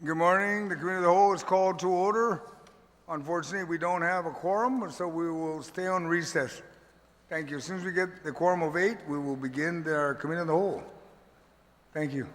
Good morning. The Committee of the Whole is called to order. Unfortunately, we don't have a quorum, so we will stay on recess. Thank you. As soon as we get the quorum of 8, we will begin our Committee of the Whole. Thank you.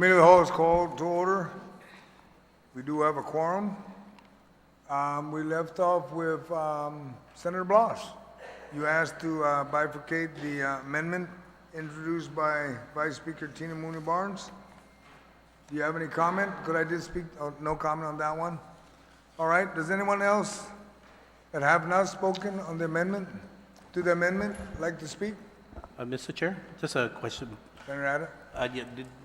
Committee of the Whole is called to order. We do have a quorum. We left off with Senator Blas. You asked to bifurcate the amendment introduced by Vice Speaker Tina Mooney Barnes. Do you have any comment? Could I just speak? Oh, no comment on that one? All right. Does anyone else that have not spoken on the amendment, to the amendment, like to speak? Mr. Chair, just a question. Senator Ada?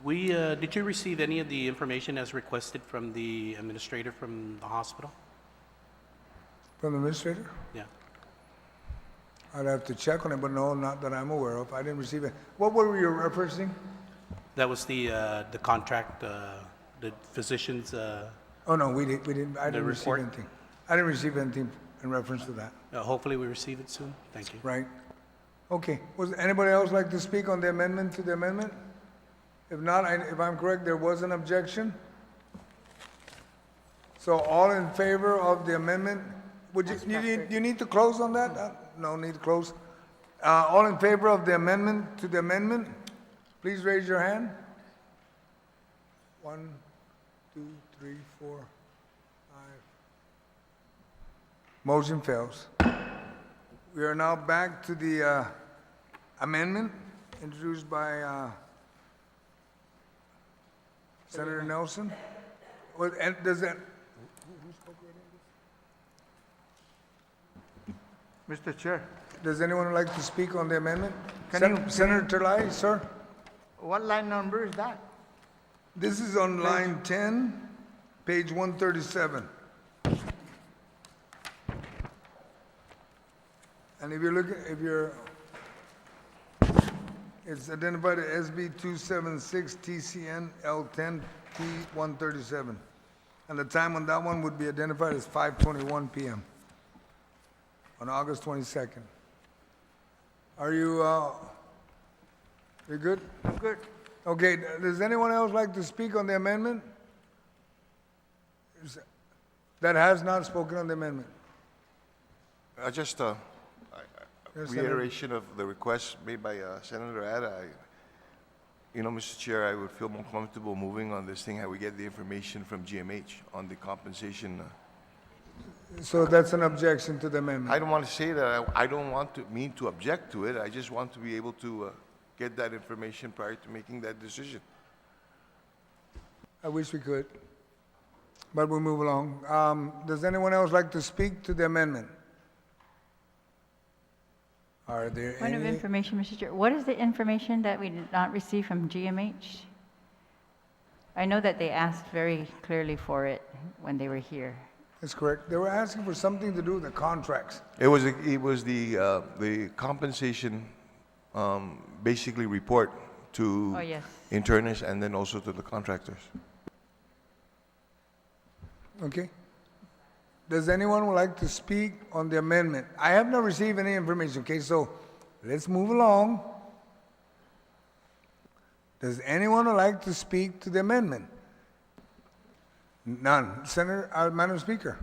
Yeah, did you receive any of the information as requested from the administrator from the hospital? From the administrator? Yeah. I'd have to check on it, but no, not that I'm aware of. I didn't receive it. What were you referencing? That was the contract, the physicians, Oh, no, we didn't, I didn't receive report? anything. I didn't receive anything in reference to that, hopefully we receive it soon. Thank you. right? Okay, was anybody else like to speak on the amendment to the amendment? If not, if I'm correct, there was an objection. So all in favor of the amendment, would you need to close on that? No need to close. All in favor of the amendment to the amendment, please raise your hand. 1, 2, 3, 4, 5. Motion fails. We are now back to the amendment introduced by Senator Nelson. Well, and does that? Who spoke already? Mr. Chair, Does anyone like to speak on the amendment? Can you- Senator Terlai, sir? what line number is that? This is on line 10, page 137. And if you look, it's identified as SB 276 TCN L10 P137. And the time on that one would be identified as 5:21 PM on August 22nd. Are you, you're good? I'm good. Okay, does anyone else like to speak on the amendment? That has not spoken on the amendment? Just a Yes, Senator. reiteration of the request made by Senator Ada. Mr. Chair, I would feel more comfortable moving on this thing had we get the information from GMH on the compensation. So that's an objection to the amendment? I don't want to say that. I don't want to mean to object to it. I just want to be able to get that information prior to making that decision. I wish we could, but we'll move along. Does anyone else like to speak to the amendment? Are there Point of any? information, Mr. Chair. What is the information that we did not receive from GMH? I know that they asked very clearly for it when they were here. That's correct. They were asking for something to do with the contracts. It was the compensation basically report to Oh, yes. internists and then also to the contractors. Okay? Does anyone would like to speak on the amendment? I have not received any information, okay, so let's move along. Does anyone would like to speak to the amendment? None. Senator, Madam Speaker.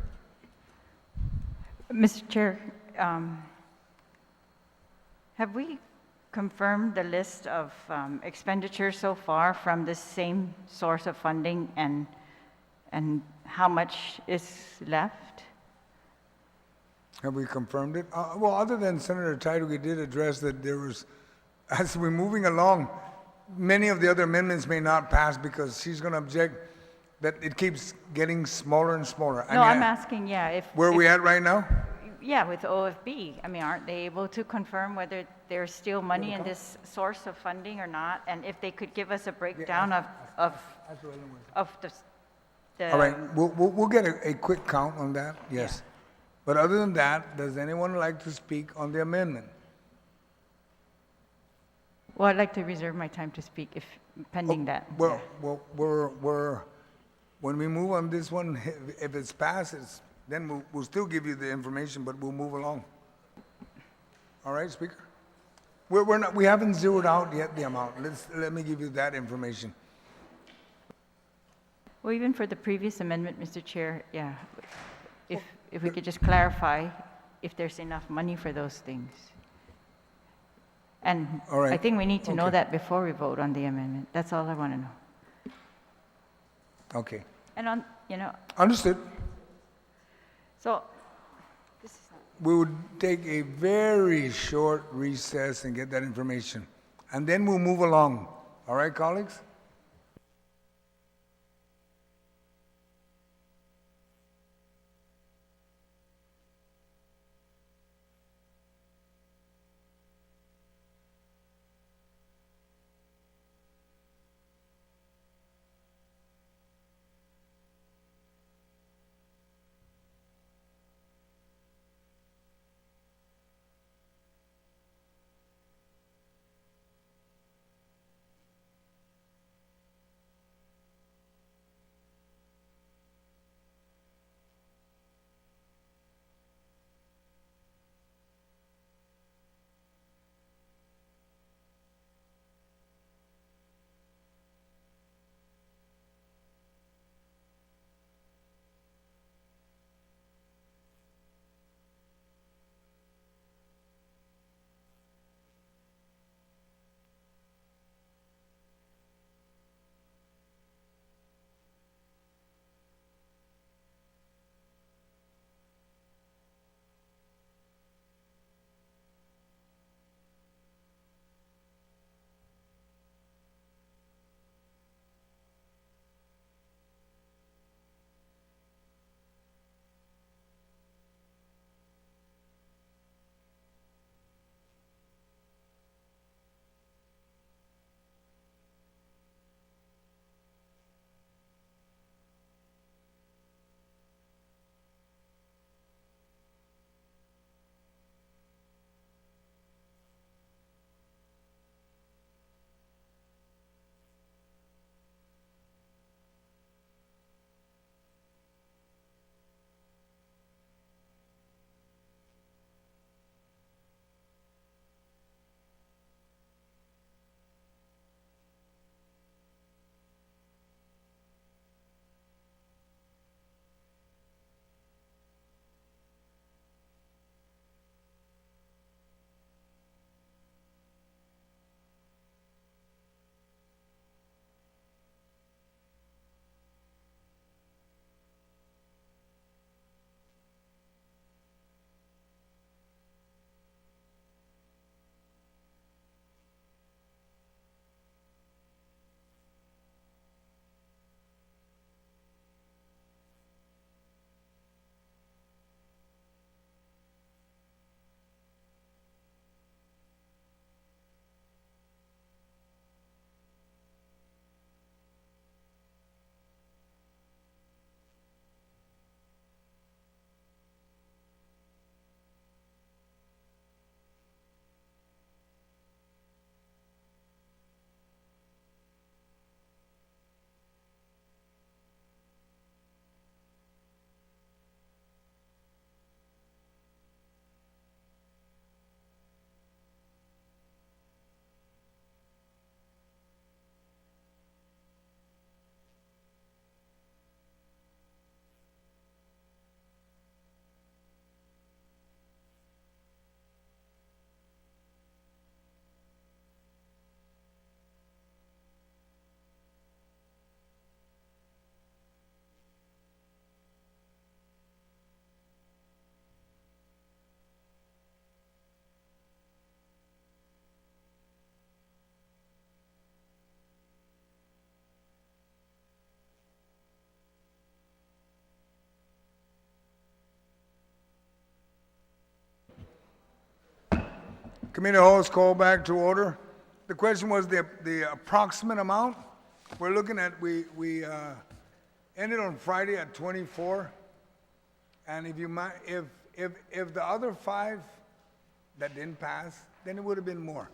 Mr. Chair, have we confirmed the list of expenditures so far from this same source of funding and how much is left? Have we confirmed it? Well, other than Senator Tide, we did address that there was, as we're moving along, many of the other amendments may not pass because she's going to object that it keeps getting smaller and smaller. No, I'm asking, yeah, if... Where are we if- at right now? Yeah, with OFB. I mean, aren't they able to confirm whether there's still money in this source of funding or not? And if they could give us a breakdown of the... All right, we'll get a quick count on that, yes. But other than that, does anyone like to speak on the amendment? Well, I'd like to reserve my time to speak if pending that. Well, when we move on this one, if it's passes, then we'll still give you the information, but we'll move along. All right, Speaker? We haven't zeroed out yet the amount. Let me give you that information. Well, even for the previous amendment, Mr. Chair, yeah, if we could just clarify if there's enough money for those things. And All right. I think we need to know Okay. that before we vote on the amendment. That's all I want to know. Okay, And on, understood. so, this is not. We would take a very short recess and get that information. And then we'll move along. All right, colleagues? Committee Hall is called back to order. The question was the approximate amount. We're looking at, we ended on Friday at 24. And if you might, if the other 5 that didn't pass, then it would have been more.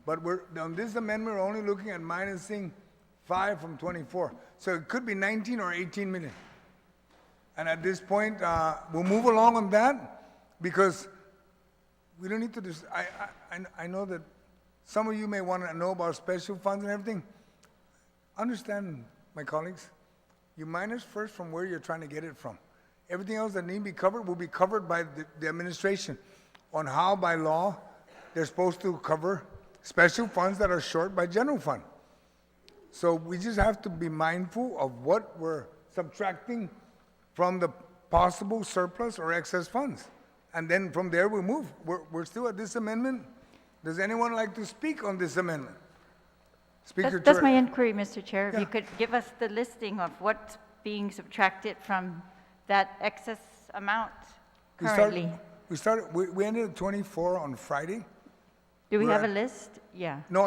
But on this amendment, we're only looking at minusing 5 from 24. So it could be 19 or 18 million. And at this point, we'll move along on that because we don't need to I know that some of you may want to know about special funds and everything. Understand, my colleagues, you minus first from where you're trying to get it from. Everything else that need to be covered will be covered by the administration on how, by law, they're supposed to cover special funds that are short by general fund. So we just have to be mindful of what we're subtracting from the possible surplus or excess funds. And then from there, we move. We're still at this amendment. Does anyone like to speak on this amendment? Speaker That's my Choi. inquiry, Mr. Chair. If Yeah. you could give us the listing of what's being subtracted from that excess amount We currently. we ended at 24 on Friday. Do we have a Right. list? Yeah. No,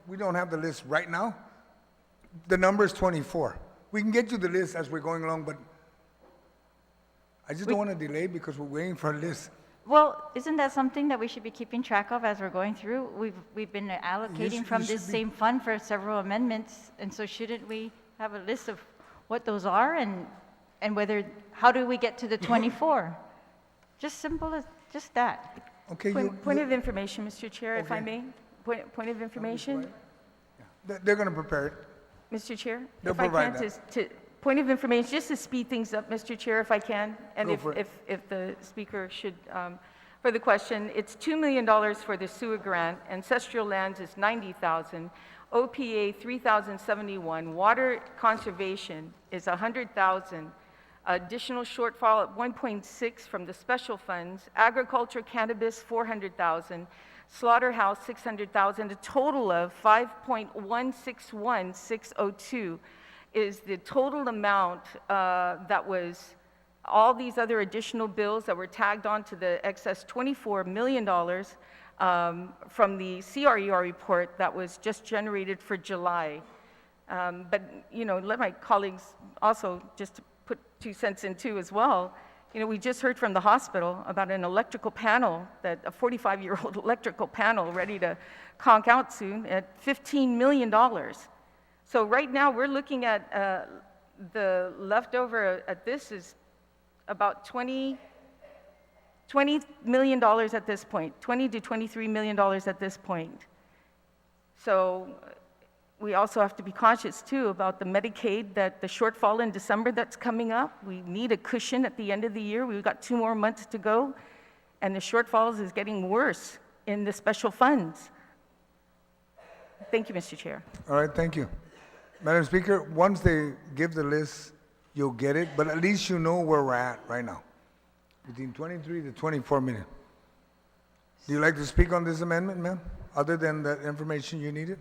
we don't have the list right now. The number is 24. We can get you the list as we're going along, but I just don't want to delay because we're waiting for a list. Well, isn't that something that we should be keeping track of as we're going through? We've been allocating should- from you this should be. same fund for several amendments, and so shouldn't we have a list of what those are and whether, how do we get to the 24? Just simple as, just that. Okay, Point of information, Mr. Chair, if I Okay. may. Point of information, they're going to prepare it. Mr. Chair. They'll If I provide can, point of information, just to speed things up, Mr. Chair, if I can, and Go for it. if the speaker should, for the question, it's $2 million for the sewer grant, ancestral lands is $90,000, OPA $3,071, water conservation is $100,000, additional shortfall at 1.6 from the special funds, agriculture, cannabis, $400,000, slaughterhouse, $600,000, a total of $5.161602 is the total amount that was all these other additional bills that were tagged on to the excess $24 million from the CRER report that was just generated for July. But, you know, let my colleagues also just put 2 cents in too as well. You know, we just heard from the hospital about an electrical panel, that a 45-year-old electrical panel ready to conk out soon at $15 million. So right now, we're looking at the leftover at this is about $20 million at this point, $20 to $23 million at this point. So we also have to be conscious, too, about the Medicaid, that the shortfall in December that's coming up. We need a cushion at the end of the year. We've got 2 more months to go, and the shortfalls is getting worse in the special funds. Thank you, Mr. Chair. All right, thank you. Madam Speaker, once they give the list, you'll get it, but at least you know where we're at right now, between 23 to 24 million. Do you like to speak on this amendment, ma'am, other than the information you needed?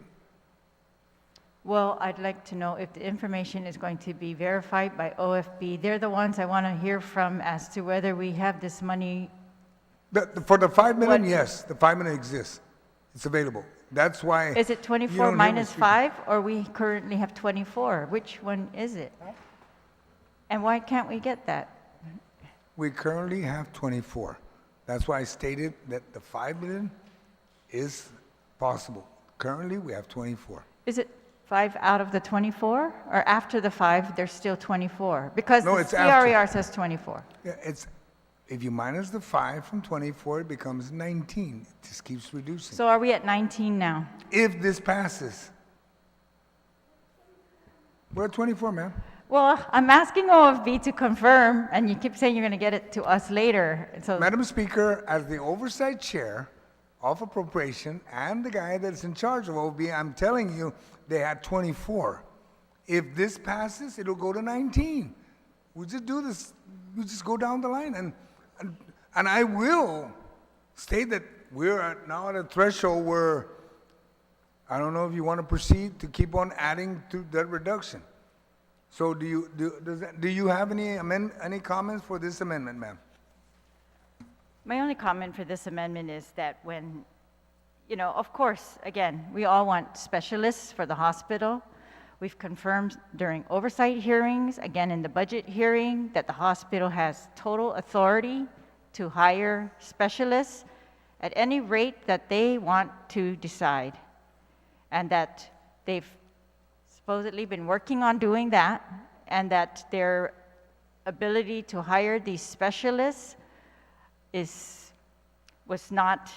Well, I'd like to know if the information is going to be verified by OFB. They're the ones I want to hear from as to whether we have this money. For the 5 million, What- yes, the 5 million exists. It's available. That's why. Is it you 24 don't hear me minus speaking. 5, or we currently have 24? Which one is it? And why can't we get that? We currently have 24. That's why I stated that the 5 million is possible. Currently, we have 24. Is it 5 out of the 24? Or after the 5, there's still 24? Because No, the it's after. CRER says 24. Yeah, if you minus the 5 from 24, it becomes 19. It just keeps reducing. So are we at 19 now? If this passes. We're at 24, ma'am. Well, I'm asking OFB to confirm, and you keep saying you're going to get it to us later. So Madam Speaker, as the oversight chair of appropriation and the guy that's in charge of OB, I'm telling you, they had 24. If this passes, it'll go to 19. We just do this, we just go down the line. And I will state that we're now at a threshold where I don't know if you want to proceed to keep on adding to that reduction. So do you have any comments for this amendment, ma'am? my only comment for this amendment is that when, you know, of course, again, we all want specialists for the hospital. We've confirmed during oversight hearings, again in the budget hearing, that the hospital has total authority to hire specialists at any rate that they want to decide. And that they've supposedly been working on doing that, and that their ability to hire these specialists was not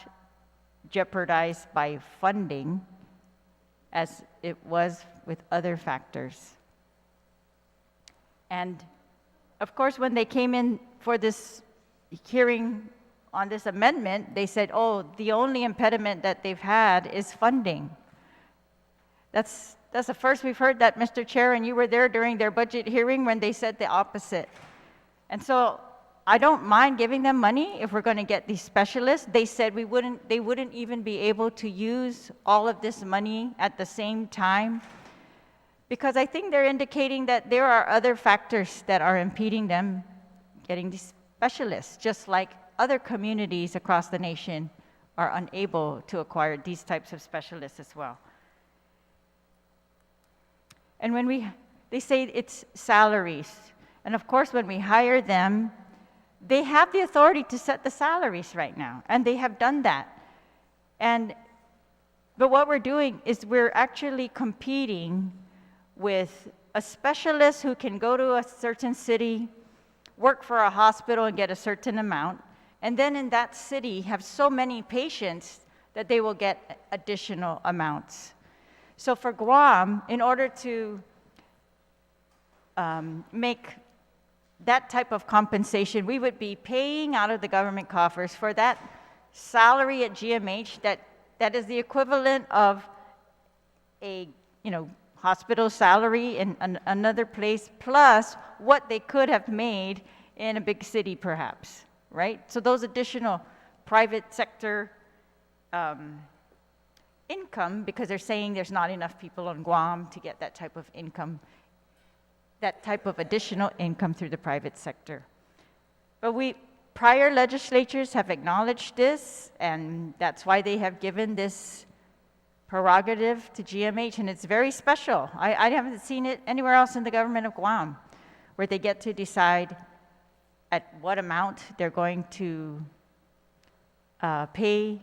jeopardized by funding as it was with other factors. And of course, when they came in for this hearing on this amendment, they said, oh, the only impediment that they've had is funding. That's the first we've heard that, Mr. Chair, and you were there during their budget hearing when they said the opposite. And so I don't mind giving them money if we're going to get these specialists. They said they wouldn't even be able to use all of this money at the same time, because I think they're indicating that there are other factors that are impeding them getting these specialists, just like other communities across the nation are unable to acquire these types of specialists as well. And they say it's salaries. And of course, when we hire them, they have the authority to set the salaries right now, and they have done that. But what we're doing is we're actually competing with a specialist who can go to a certain city, work for a hospital and get a certain amount, and then in that city have so many patients that they will get additional amounts. So for Guam, in order to make that type of compensation, we would be paying out of the government coffers for that salary at GMH that is the equivalent of a hospital salary in another place, plus what they could have made in a big city perhaps, right? So those additional private sector income, because they're saying there's not enough people on Guam to get that type of income, that type of additional income through the private sector. But prior legislatures have acknowledged this, and that's why they have given this prerogative to GMH, and it's very special. I haven't seen it anywhere else in the government of Guam, where they get to decide at what amount they're going to pay,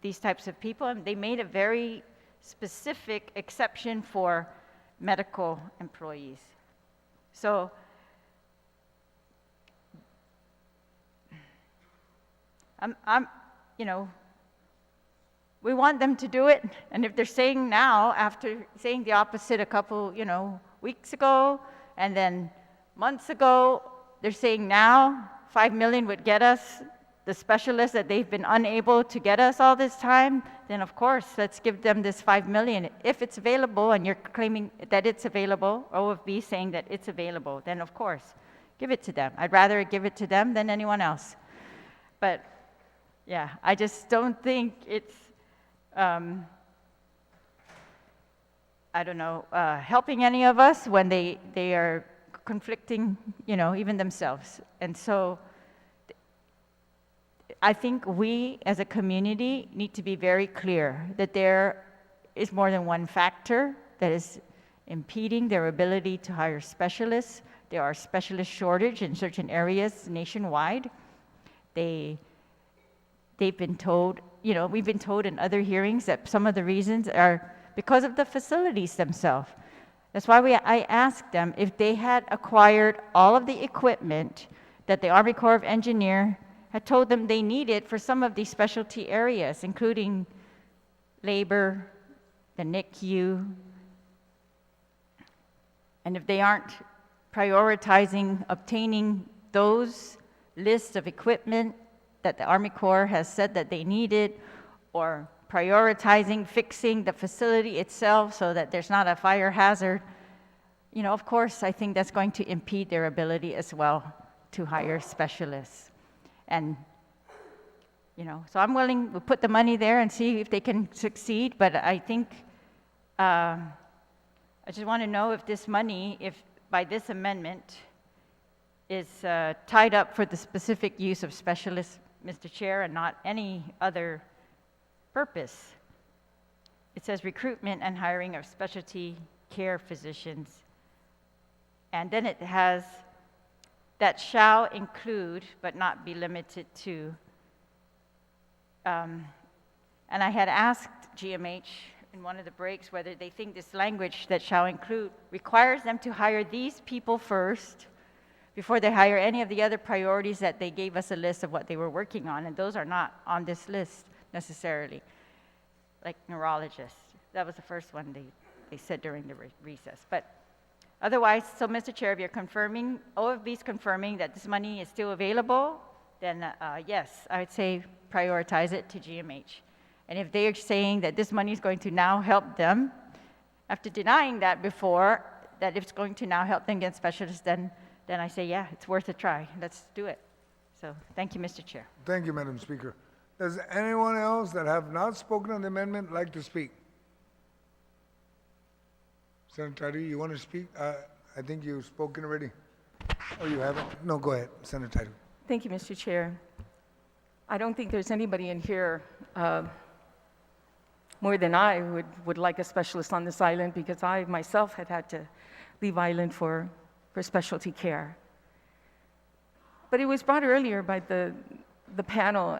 these types of people. And they made a very specific exception for medical employees. So we want them to do it, and if they're saying now, after saying the opposite a couple, weeks ago, and then months ago, they're saying now 5 million would get us the specialists that they've been unable to get us all this time, then of course, let's give them this 5 million. If it's available, and you're claiming that it's available, OFB saying that it's available, then of course, give it to them. I'd rather give it to them than anyone else. But yeah, I just don't think it's helping any of us when they are conflicting, even themselves. And so I think we as a community need to be very clear that there is more than one factor that is impeding their ability to hire specialists. There are specialist shortage in certain areas nationwide. They've been told, we've been told in other hearings that some of the reasons are because of the facilities themselves. That's why I asked them if they had acquired all of the equipment that the Army Corps of Engineers had told them they needed for some of these specialty areas, including labor, the NICU, and if they aren't prioritizing obtaining those lists of equipment that the Army Corps has said that they needed, or prioritizing fixing the facility itself so that there's not a fire hazard, of course, I think that's going to impede their ability as well to hire specialists. And, so I'm willing to put the money there and see if they can succeed, but I think, I just want to know if this money, if by this amendment, is tied up for the specific use of specialists, Mr. Chair, and not any other purpose. It says recruitment and hiring of specialty care physicians. And then it has that shall include but not be limited to. And I had asked GMH in one of the breaks whether they think this language that shall include requires them to hire these people first before they hire any of the other priorities that they gave us a list of what they were working on, and those are not on this list necessarily, like neurologists. That was the first one they said during the recess. But otherwise, so Mr. Chair, if you're confirming, OFB's confirming that this money is still available, then yes, I would say prioritize it to GMH. And if they are saying that this money is going to now help them, after denying that before, that it's going to now help them get specialists, then I say, yeah, it's worth a try. Let's do it. So thank you, Mr. Chair. Thank you, Madam Speaker. Does anyone else that have not spoken on the amendment like to speak? Senator Tyree, you want to speak? I think you've spoken already. Oh, you haven't? No, go ahead, Senator Tyree. Thank you, Mr. Chair. I don't think there's anybody in here more than I would like a specialist on this island, because I myself had to leave island for specialty care. But it was brought earlier by the panel,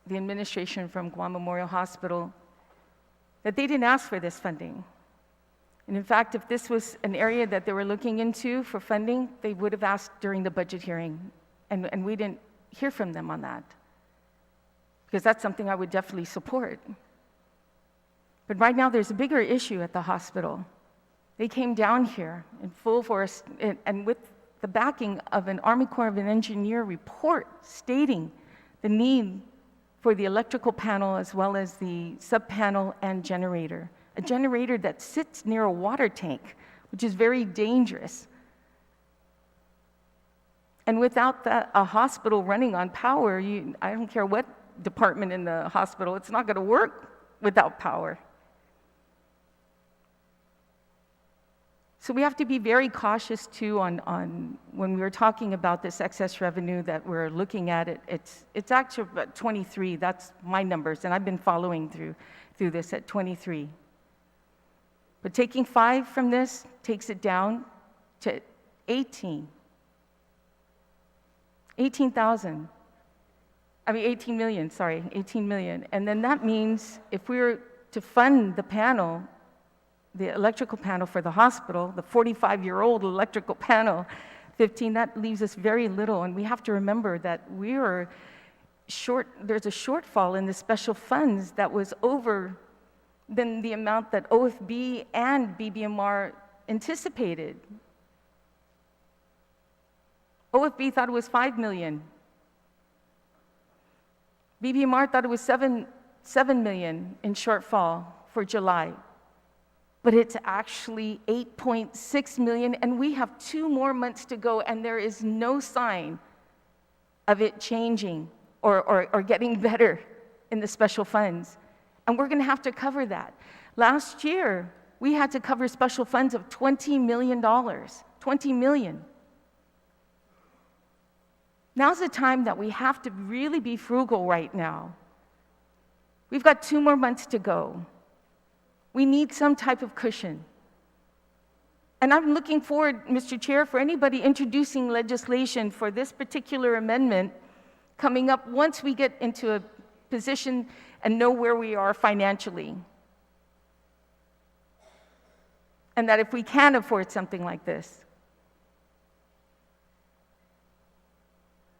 the administration from Guam Memorial Hospital, that they didn't ask for this funding. And in fact, if this was an area that they were looking into for funding, they would have asked during the budget hearing, and we didn't hear from them on that, because that's something I would definitely support. But right now, there's a bigger issue at the hospital. They came down here in full force and with the backing of an Army Corps of Engineers report stating the need for the electrical panel as well as the sub-panel and generator. A generator that sits near a water tank, which is very dangerous. And without that, a hospital running on power, I don't care what department in the hospital, it's not going to work without power. So we have to be very cautious too on when we're talking about this excess revenue that we're looking at it. It's actually about 23. That's my numbers, and I've been following through this at 23. But taking 5 from this takes it down to 18. 18,000. I mean 18 million. Sorry, 18 million. And then that means if we were to fund the panel, the electrical panel for the hospital, the 45-year-old electrical panel, 15, that leaves us very little. And we have to remember that we are short, there's a shortfall in the special funds that was over than the amount that OFB and BBMR anticipated. OFB thought it was 5 million. BBMR thought it was 7 million in shortfall for July. But it's actually 8.6 million, and we have 2 more months to go, and there is no sign of it changing or getting better in the special funds. And we're going to have to cover that. Last year, we had to cover special funds of $20 million. $20 million. Now's the time that we have to really be frugal right now. We've got 2 more months to go. We need some type of cushion. And I'm looking forward, Mr. Chair, for anybody introducing legislation for this particular amendment coming up once we get into a position and know where we are financially. And that if we can afford something like this,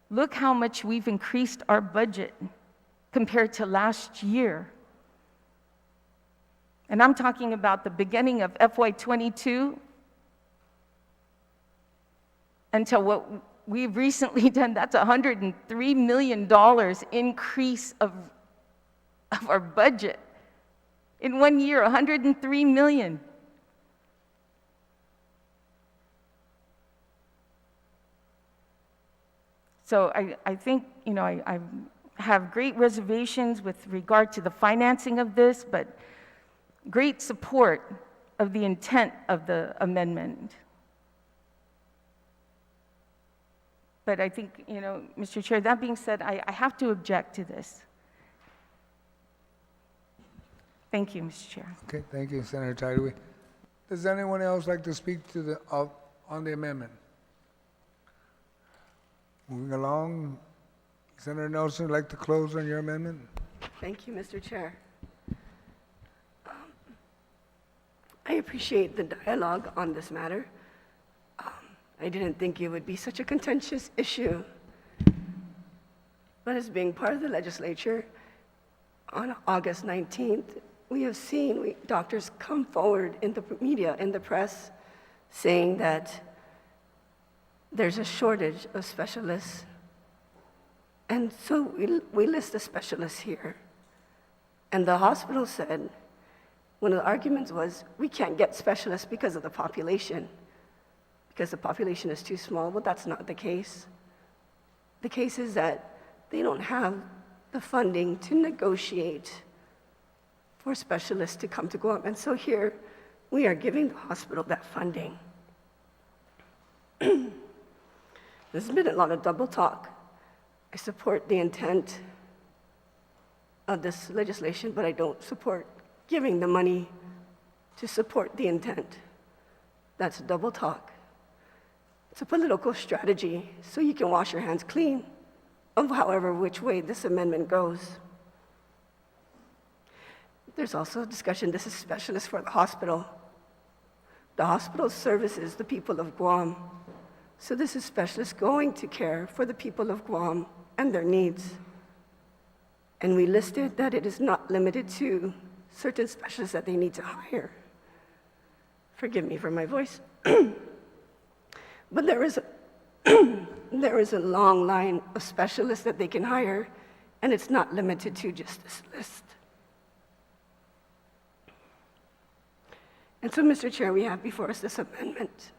look how much we've increased our budget compared to last year. And I'm talking about the beginning of FY2022 until what we've recently done. That's $103 million increase of our budget. In 1 year, $103 million. So I think, I have great reservations with regard to the financing of this, but great support of the intent of the amendment. But I think, Mr. Chair, that being said, I have to object to this. Thank you, Mr. Chair. Okay, thank you, Senator Tyree. Does anyone else like to speak to on the amendment? Moving along, Senator Nelson, like to close on your amendment? Thank you, Mr. Chair. I appreciate the dialogue on this matter. I didn't think it would be such a contentious issue. But as being part of the legislature, on August 19th, we have seen doctors come forward in the media, in the press, saying that there's a shortage of specialists. And so we list the specialists here. And the hospital said, one of the arguments was, we can't get specialists because of the population, because the population is too small. Well, that's not the case. The case is that they don't have the funding to negotiate for specialists to come to Guam. And so here, we are giving the hospital that funding. There's been a lot of double talk. I support the intent of this legislation, but I don't support giving the money to support the intent. That's double talk. It's a political strategy so you can wash your hands clean of however which way this amendment goes. There's also a discussion, this is specialist for the hospital. The hospital services the people of Guam. So this is specialist going to care for the people of Guam and their needs. And we listed that it is not limited to certain specialists that they need to hire. Forgive me for my voice. But there is a long line of specialists that they can hire, and it's not limited to just this list. And so, Mr. Chair, we have before us this amendment.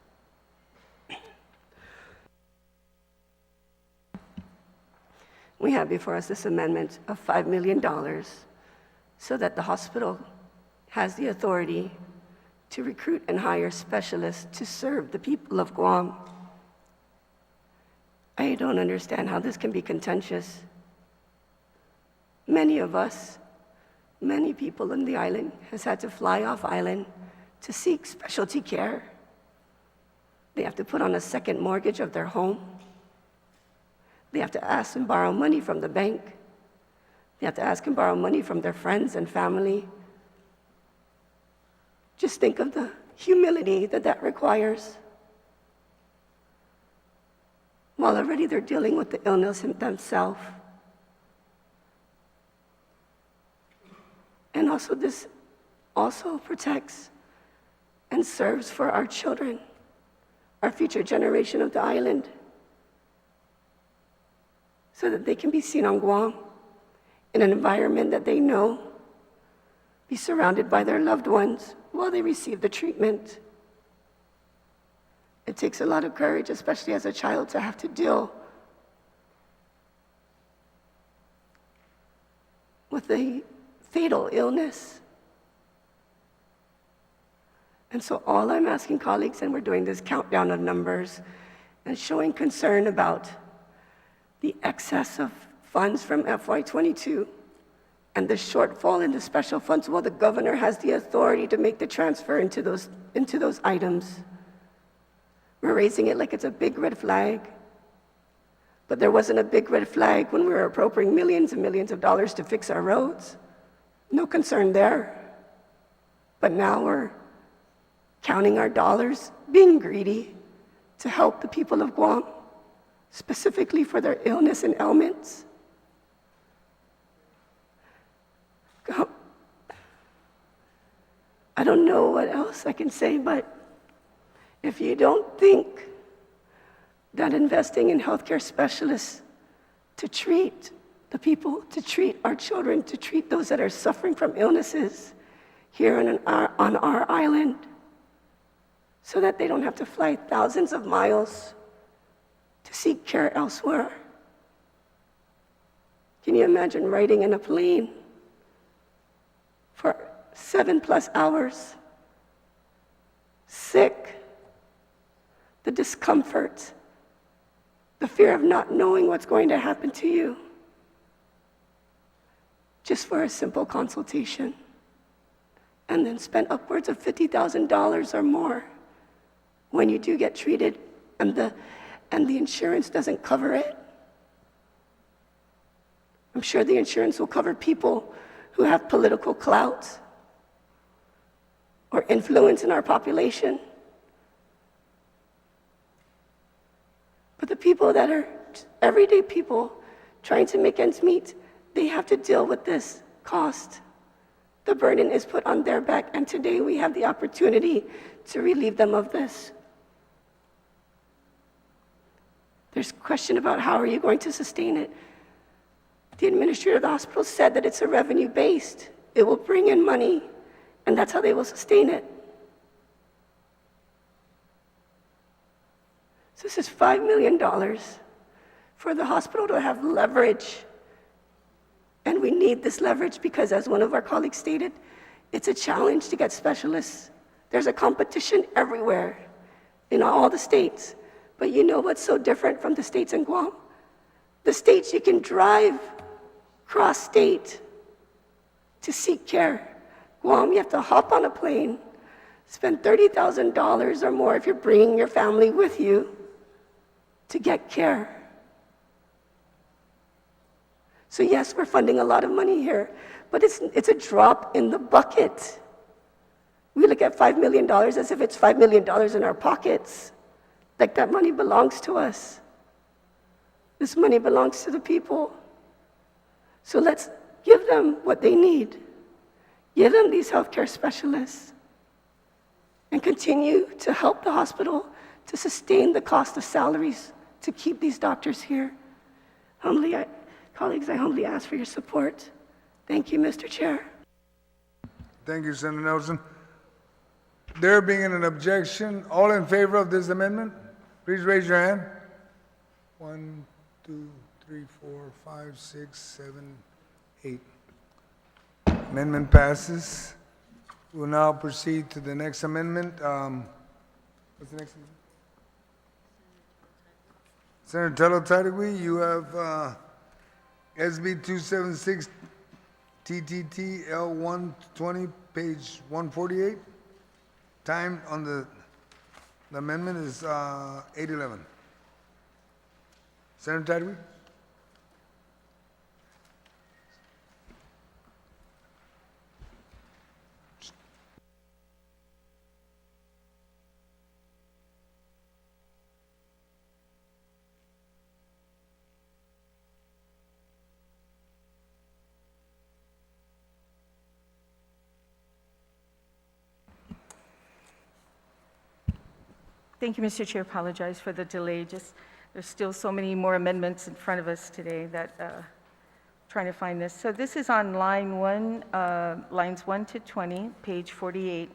We have before us this amendment of $5 million so that the hospital has the authority to recruit and hire specialists to serve the people of Guam. I don't understand how this can be contentious. Many of us, many people in the island has had to fly off island to seek specialty care. They have to put on a second mortgage of their home. They have to ask and borrow money from the bank. They have to ask and borrow money from their friends and family. Just think of the humility that that requires. While already they're dealing with the illness themselves. And also this also protects and serves for our children, our future generation of the island, so that they can be seen on Guam in an environment that they know, be surrounded by their loved ones while they receive the treatment. It takes a lot of courage, especially as a child, to have to deal with a fatal illness. And so all I'm asking colleagues, and we're doing this countdown of numbers and showing concern about the excess of funds from FY22 and the shortfall in the special funds, well, the governor has the authority to make the transfer into those items. We're raising it like it's a big red flag. But there wasn't a big red flag when we were appropriating millions and millions of dollars to fix our roads. No concern there. But now we're counting our dollars, being greedy to help the people of Guam, specifically for their illness and ailments. I don't know what else I can say, but if you don't think that investing in healthcare specialists to treat the people, to treat our children, to treat those that are suffering from illnesses here on our island, so that they don't have to fly thousands of miles to seek care elsewhere. Can you imagine riding in a plane for 7+ hours, sick, the discomfort, the fear of not knowing what's going to happen to you, just for a simple consultation, and then spend upwards of $50,000 or more when you do get treated and the insurance doesn't cover it? I'm sure the insurance will cover people who have political clout or influence in our population. But the people that are everyday people trying to make ends meet, they have to deal with this cost. The burden is put on their back, and today we have the opportunity to relieve them of this. There's a question about how are you going to sustain it. The administrator of the hospital said that it's a revenue-based. It will bring in money, and that's how they will sustain it. So this is $5 million for the hospital to have leverage. And we need this leverage because, as one of our colleagues stated, it's a challenge to get specialists. There's a competition everywhere in all the states. But you know what's so different from the states in Guam? The states you can drive cross-state to seek care. Guam, you have to hop on a plane, spend $30,000 or more if you're bringing your family with you to get care. So yes, we're funding a lot of money here, but it's a drop in the bucket. We look at $5 million as if it's $5 million in our pockets, like that money belongs to us. This money belongs to the people. So let's give them what they need. Give them these healthcare specialists and continue to help the hospital to sustain the cost of salaries to keep these doctors here. Colleagues, I humbly ask for your support. Thank you, Mr. Chair. Thank you, Senator Nelson. There being an objection, all in favor of this amendment, please raise your hand. 1, 2, 3, 4, 5, 6, 7, 8. Amendment passes. We'll now proceed to the next amendment. What's the next amendment? Senator Tattagui, you have SB 276 TTT L120, page 148. Time on the amendment is 8:11. Senator Tattagui? Thank you, Mr. Chair. Apologize for the delay. There's still so many more amendments in front of us today that trying to find this. So this is on line 1, lines 1 to 20, page 48.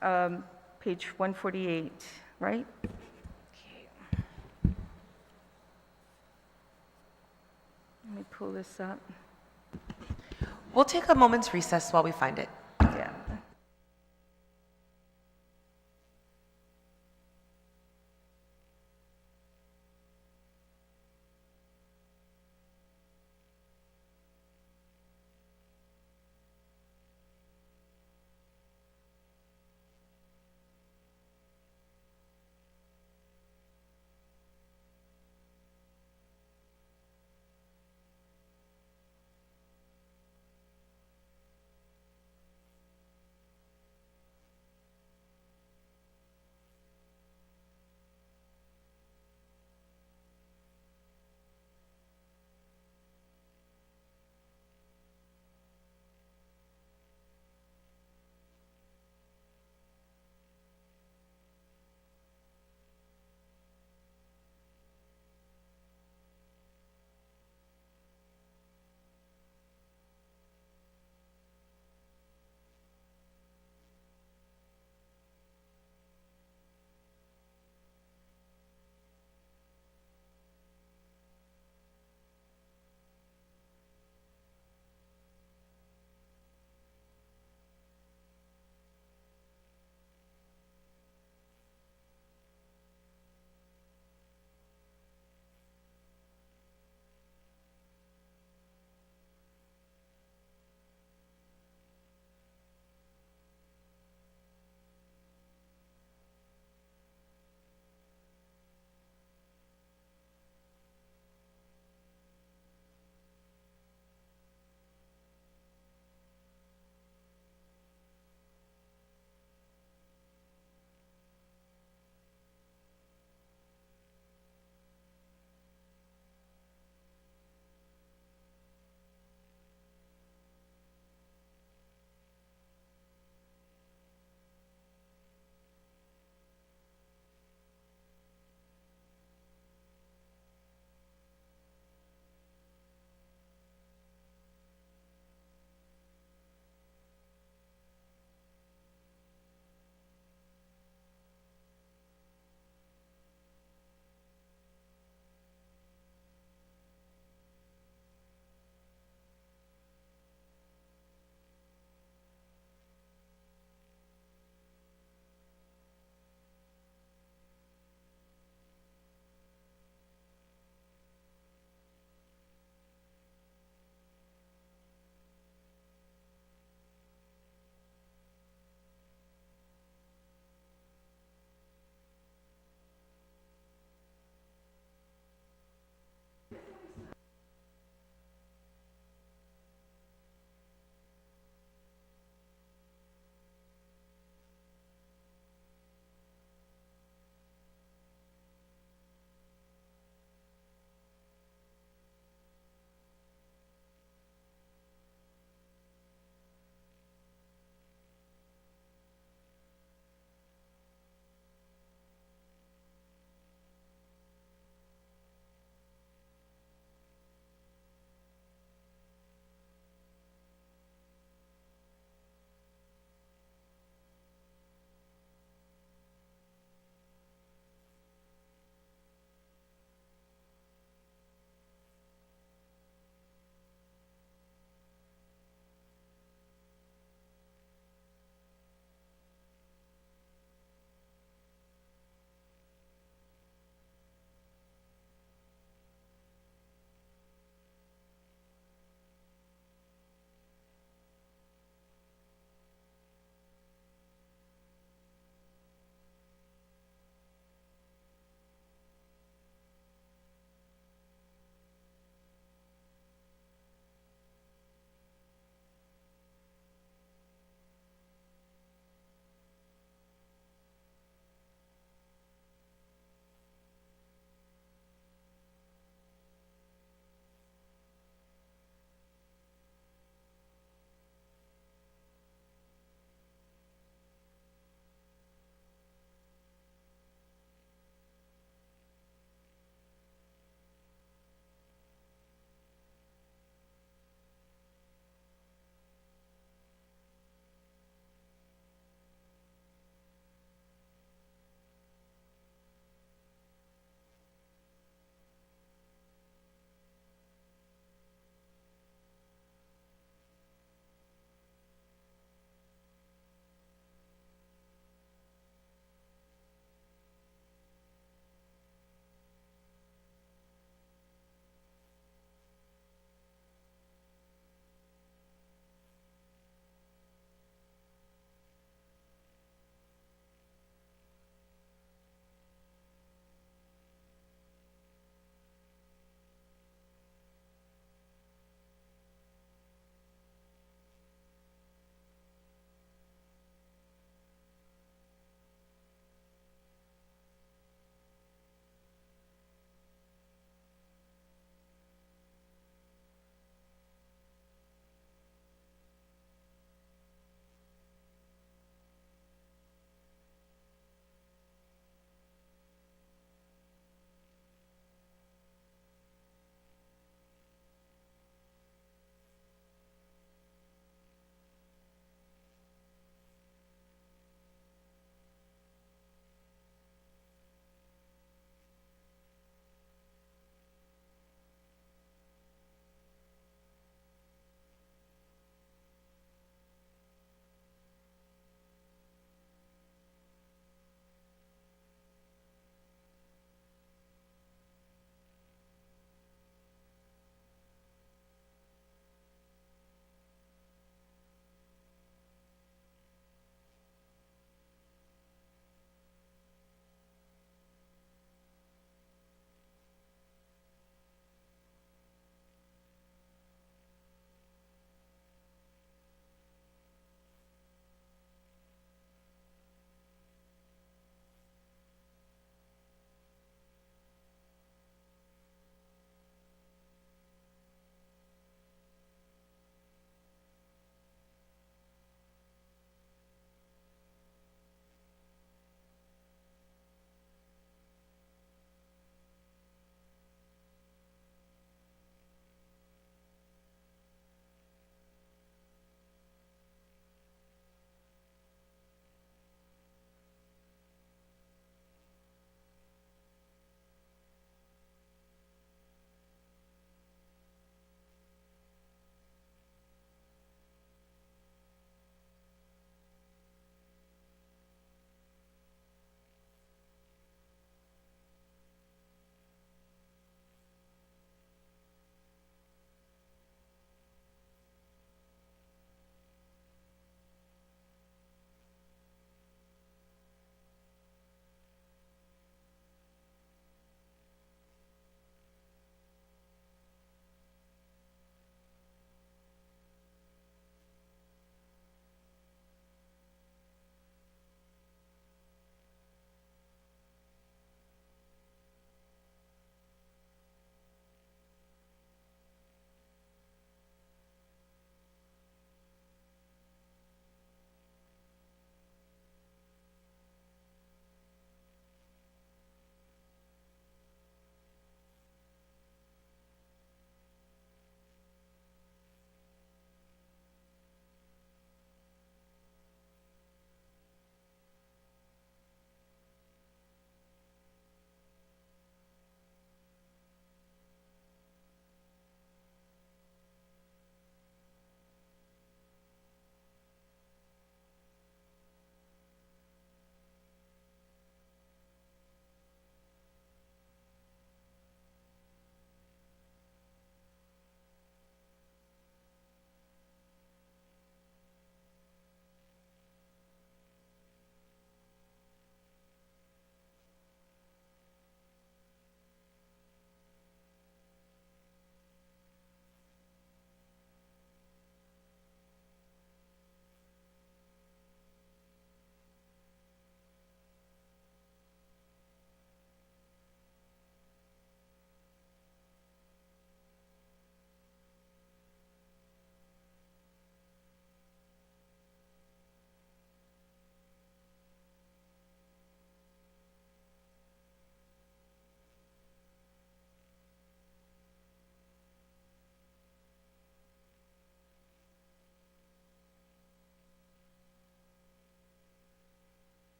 Page 148, right? Okay. Let me pull this up. We'll take a moment's recess while we find it. Yeah.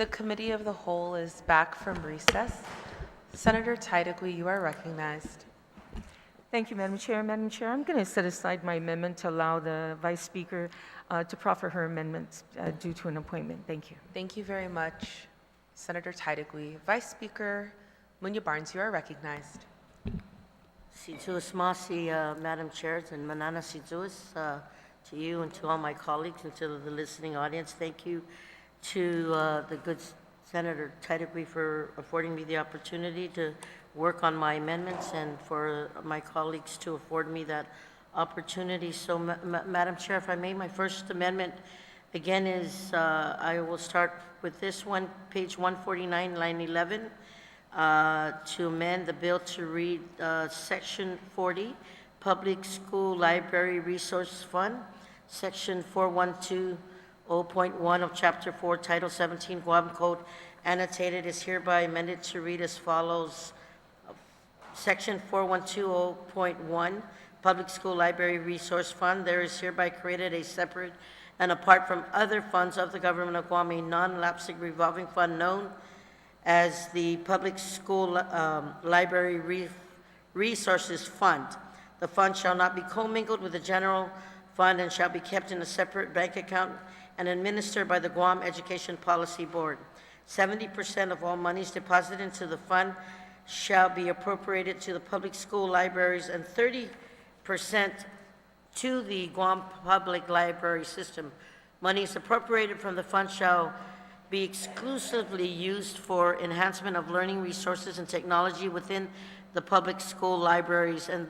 The Committee of the Whole is back from recess. Senator Titlegy, you are recognized. Thank you, Madam Chair. Madam Chair, I'm going to set aside my amendment to allow the Vice Speaker to proffer her amendments due to an appointment. Thank you. Thank you very much, Senator Titlegy. Vice Speaker Munya Barnes, you are recognized. Situas Masi, Madam Chair, and Manana Situas, to you and to all my colleagues and to the listening audience. Thank you to the good Senator Titlegy for affording me the opportunity to work on my amendments and for my colleagues to afford me that opportunity. So, Madam Chair, if I may, my first amendment again is, I will start with this one, page 149, line 11, to amend the bill to read Section 40, Public School Library Resource Fund, Section 4120.1 of Chapter 4, Title 17, Guam Code, annotated, is hereby amended to read as follows. Section 4120.1, Public School Library Resource Fund, there is hereby created a separate and apart from other funds of the Government of Guam, a non-lapsing revolving fund known as the Public School Library Resources Fund. The fund shall not be commingled with the general fund and shall be kept in a separate bank account and administered by the Guam Education Policy Board. 70% of all monies deposited into the fund shall be appropriated to the public school libraries and 30% to the Guam Public Library System. Monies appropriated from the fund shall be exclusively used for enhancement of learning resources and technology within the public school libraries and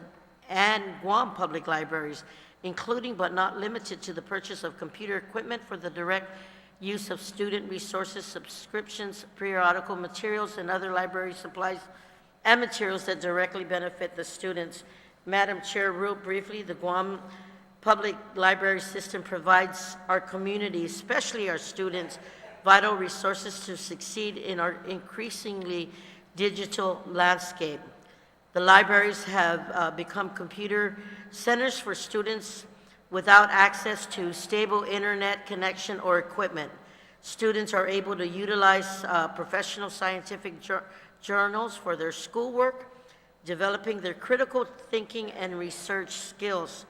Guam Public Libraries, including but not limited to the purchase of computer equipment for the direct use of student resources, subscriptions, periodical materials, and other library supplies and materials that directly benefit the students. Madam Chair, real briefly, the Guam Public Library System provides our community, especially our students, vital resources to succeed in our increasingly digital landscape. The libraries have become computer centers for students without access to stable internet connection or equipment. Students are able to utilize professional scientific journals for their schoolwork, developing their critical thinking and research skills.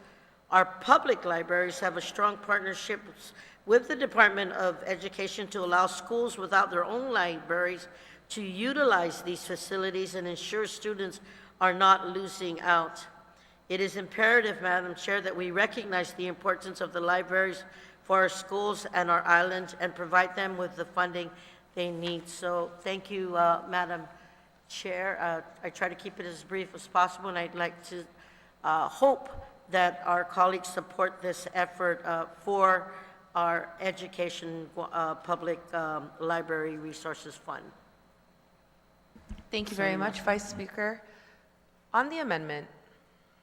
Our public libraries have a strong partnership with the Department of Education to allow schools without their own libraries to utilize these facilities and ensure students are not losing out. It is imperative, Madam Chair, that we recognize the importance of the libraries for our schools and our island and provide them with the funding they need. So thank you, Madam Chair. I try to keep it as brief as possible, and I'd like to hope that our colleagues support this effort for our Education Public Library Resources Fund. Thank you very much, Vice Speaker. On the amendment,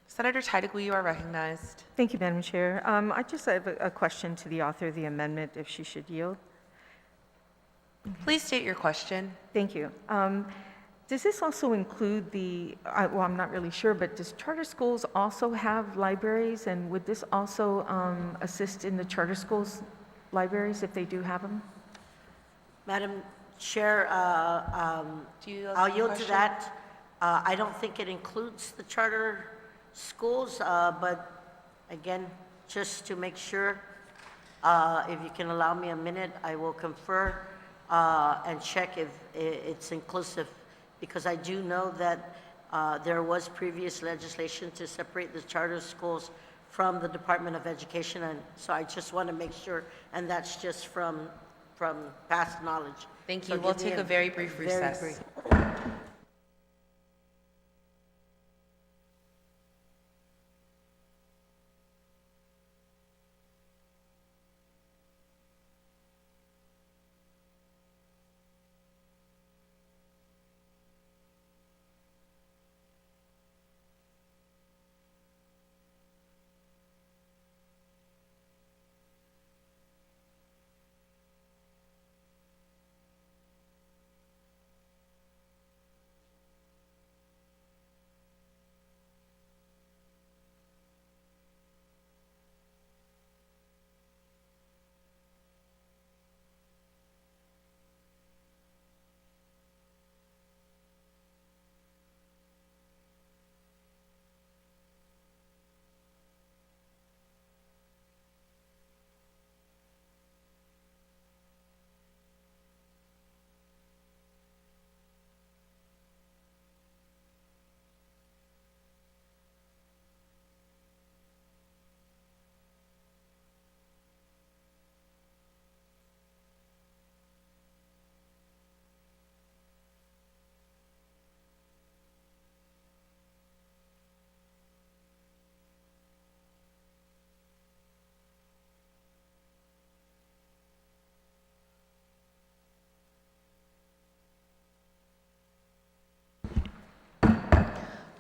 Senator Titlegy, you are recognized. Thank you, Madam Chair. I just have a question to the author of the amendment, if she should yield. Please state your question. Thank you. Does this also include well, I'm not really sure, but does charter schools also have libraries? And would this also assist in the charter schools' libraries if they do have them? Madam Chair, Do you I'll yield to question? that. I don't think it includes the charter schools, but again, just to make sure, if you can allow me a minute, I will confer and check if it's inclusive, because I do know that there was previous legislation to separate the charter schools from the Department of Education, and so I just want to make sure, and that's just from past knowledge. Thank So you. We'll give me take a very brief recess. brief.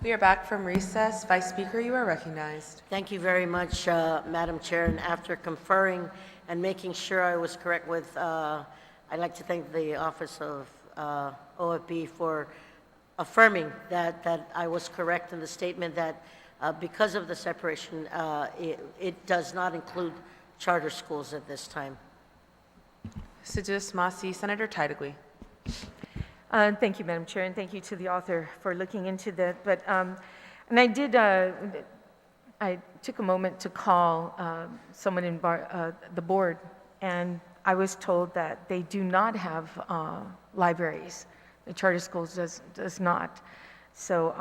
We are back from recess. Vice Speaker, you are recognized. Thank you very much, Madam Chair. And after conferring and making sure I was correct with, I'd like to thank the Office of OFB for affirming that I was correct in the statement that because of the separation, it does not include charter schools at this time. Sidus Masi, Senator Titlegy. Thank you, Madam Chair, and thank you to the author for looking into that. But, and I took a moment to call someone in the board, and I was told that they do not have libraries. The charter schools does not. So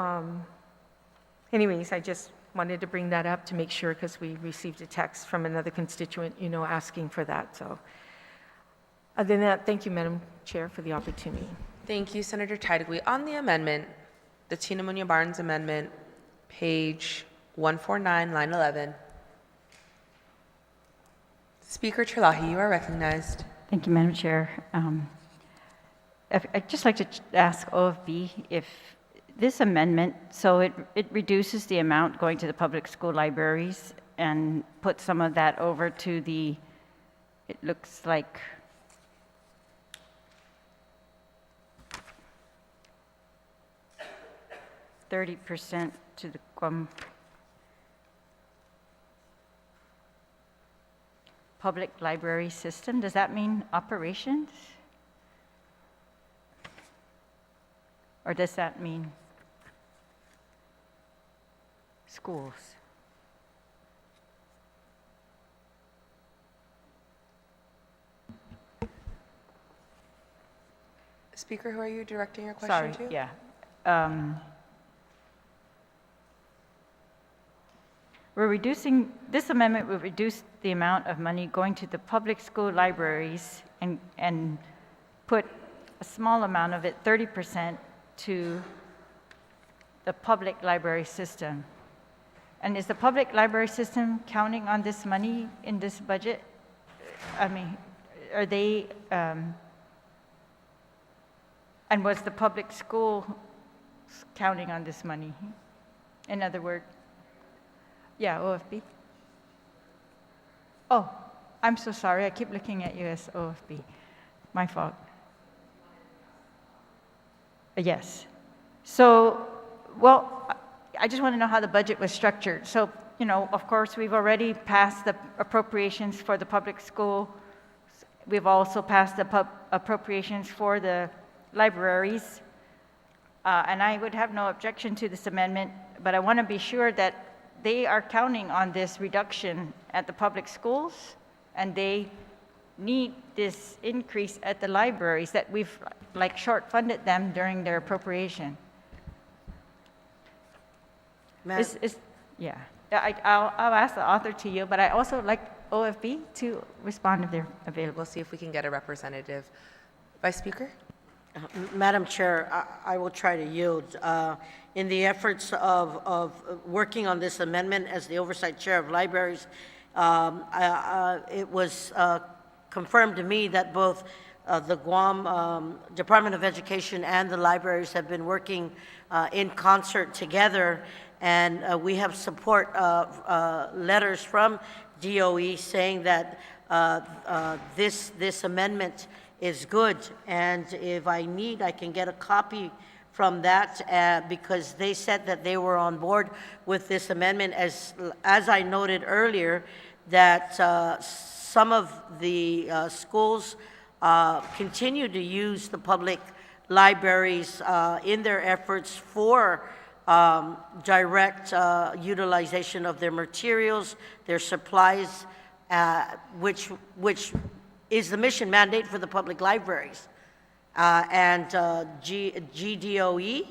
anyways, I just wanted to bring that up to make sure, because we received a text from another constituent, asking for that. So other than that, thank you, Madam Chair, for the opportunity. Thank you, Senator Titlegy. On the amendment, the Tina Munoz Barnes amendment, page 149, line 11. Speaker Terlahi, you are recognized. Thank you, Madam Chair. I'd just like to ask OFB if this amendment, so it reduces the amount going to the public school libraries and puts some of that over to the, it looks like, %30 to the Guam public library system. Does that mean operations? Or does that mean schools? Speaker, who are you directing your question Sorry, to? yeah. This amendment will reduce the amount of money going to the public school libraries and put a small amount of it, 30%, to the public library system. And is the public library system counting on this money in this budget? I mean, are they, and was the public school counting on this money? In other words, yeah, OFB. Oh, I'm so sorry. I keep looking at you as OFB. My fault. Yes. So, well, I just want to know how the budget was structured. So, of course, we've already passed the appropriations for the public school. We've also passed the appropriations for the libraries. And I would have no objection to this amendment, but I want to be sure that they are counting on this reduction at the public schools, and they need this increase at the libraries that we've short-funded them during their appropriation. Yeah. I'll ask the author to you, but I also like OFB to respond if they're available. We'll see if we can get a representative. Vice Speaker? Madam Chair, I will try to yield. In the efforts of working on this amendment as the Oversight Chair of Libraries, it was confirmed to me that both the Guam Department of Education and the libraries have been working in concert together, and we have support letters from DOE saying that this amendment is good, and if I need, I can get a copy from that because they said that they were on board with this amendment, as I noted earlier, that some of the schools continue to use the public libraries in their efforts for direct utilization of their materials, their supplies, which is the mission mandate for the public libraries. And GDOE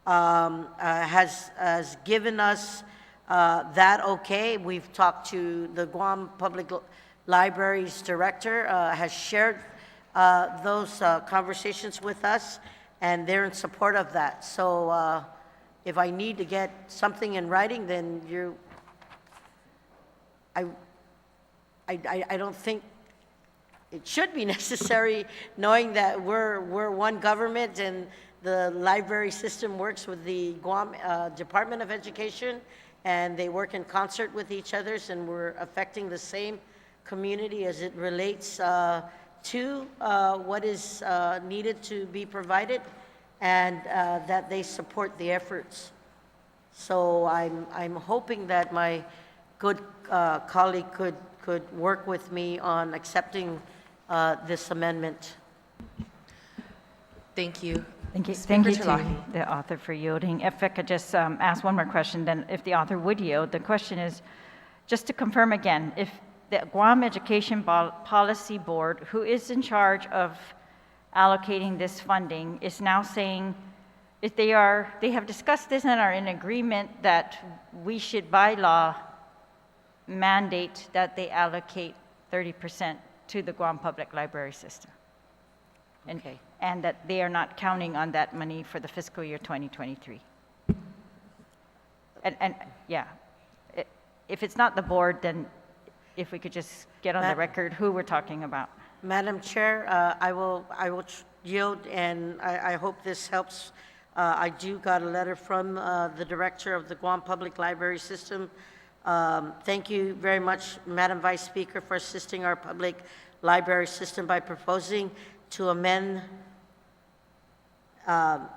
has given us that okay. We've talked to the Guam Public Libraries Director, has shared those conversations with us, and they're in support of that. So if I need to get something in writing, then I don't think it should be necessary, knowing that we're one government and the library system works with the Guam Department of Education, and they work in concert with each other, and we're affecting the same community as it relates to what is needed to be provided, and that they support the efforts. So I'm hoping that my good colleague could work with me on accepting this amendment. Thank you. Thank you, Speaker to Talahi. the author for yielding. If I could just ask one more question, then if the author would yield, the question is, just to confirm again, if the Guam Education Policy Board, who is in charge of allocating this funding, is now saying, if they have discussed this and are in agreement that we should by law mandate that they allocate 30% to the Guam Public Library System. Okay. And that they are not counting on that money for the fiscal year 2023. And yeah, if it's not the board, then if we could just get on the record who we're talking about. Madam Chair, I will yield, and I hope this helps. I do got a letter from the director of the Guam Public Library System. Thank you very much, Madam Vice Speaker, for assisting our public library system by proposing to amend that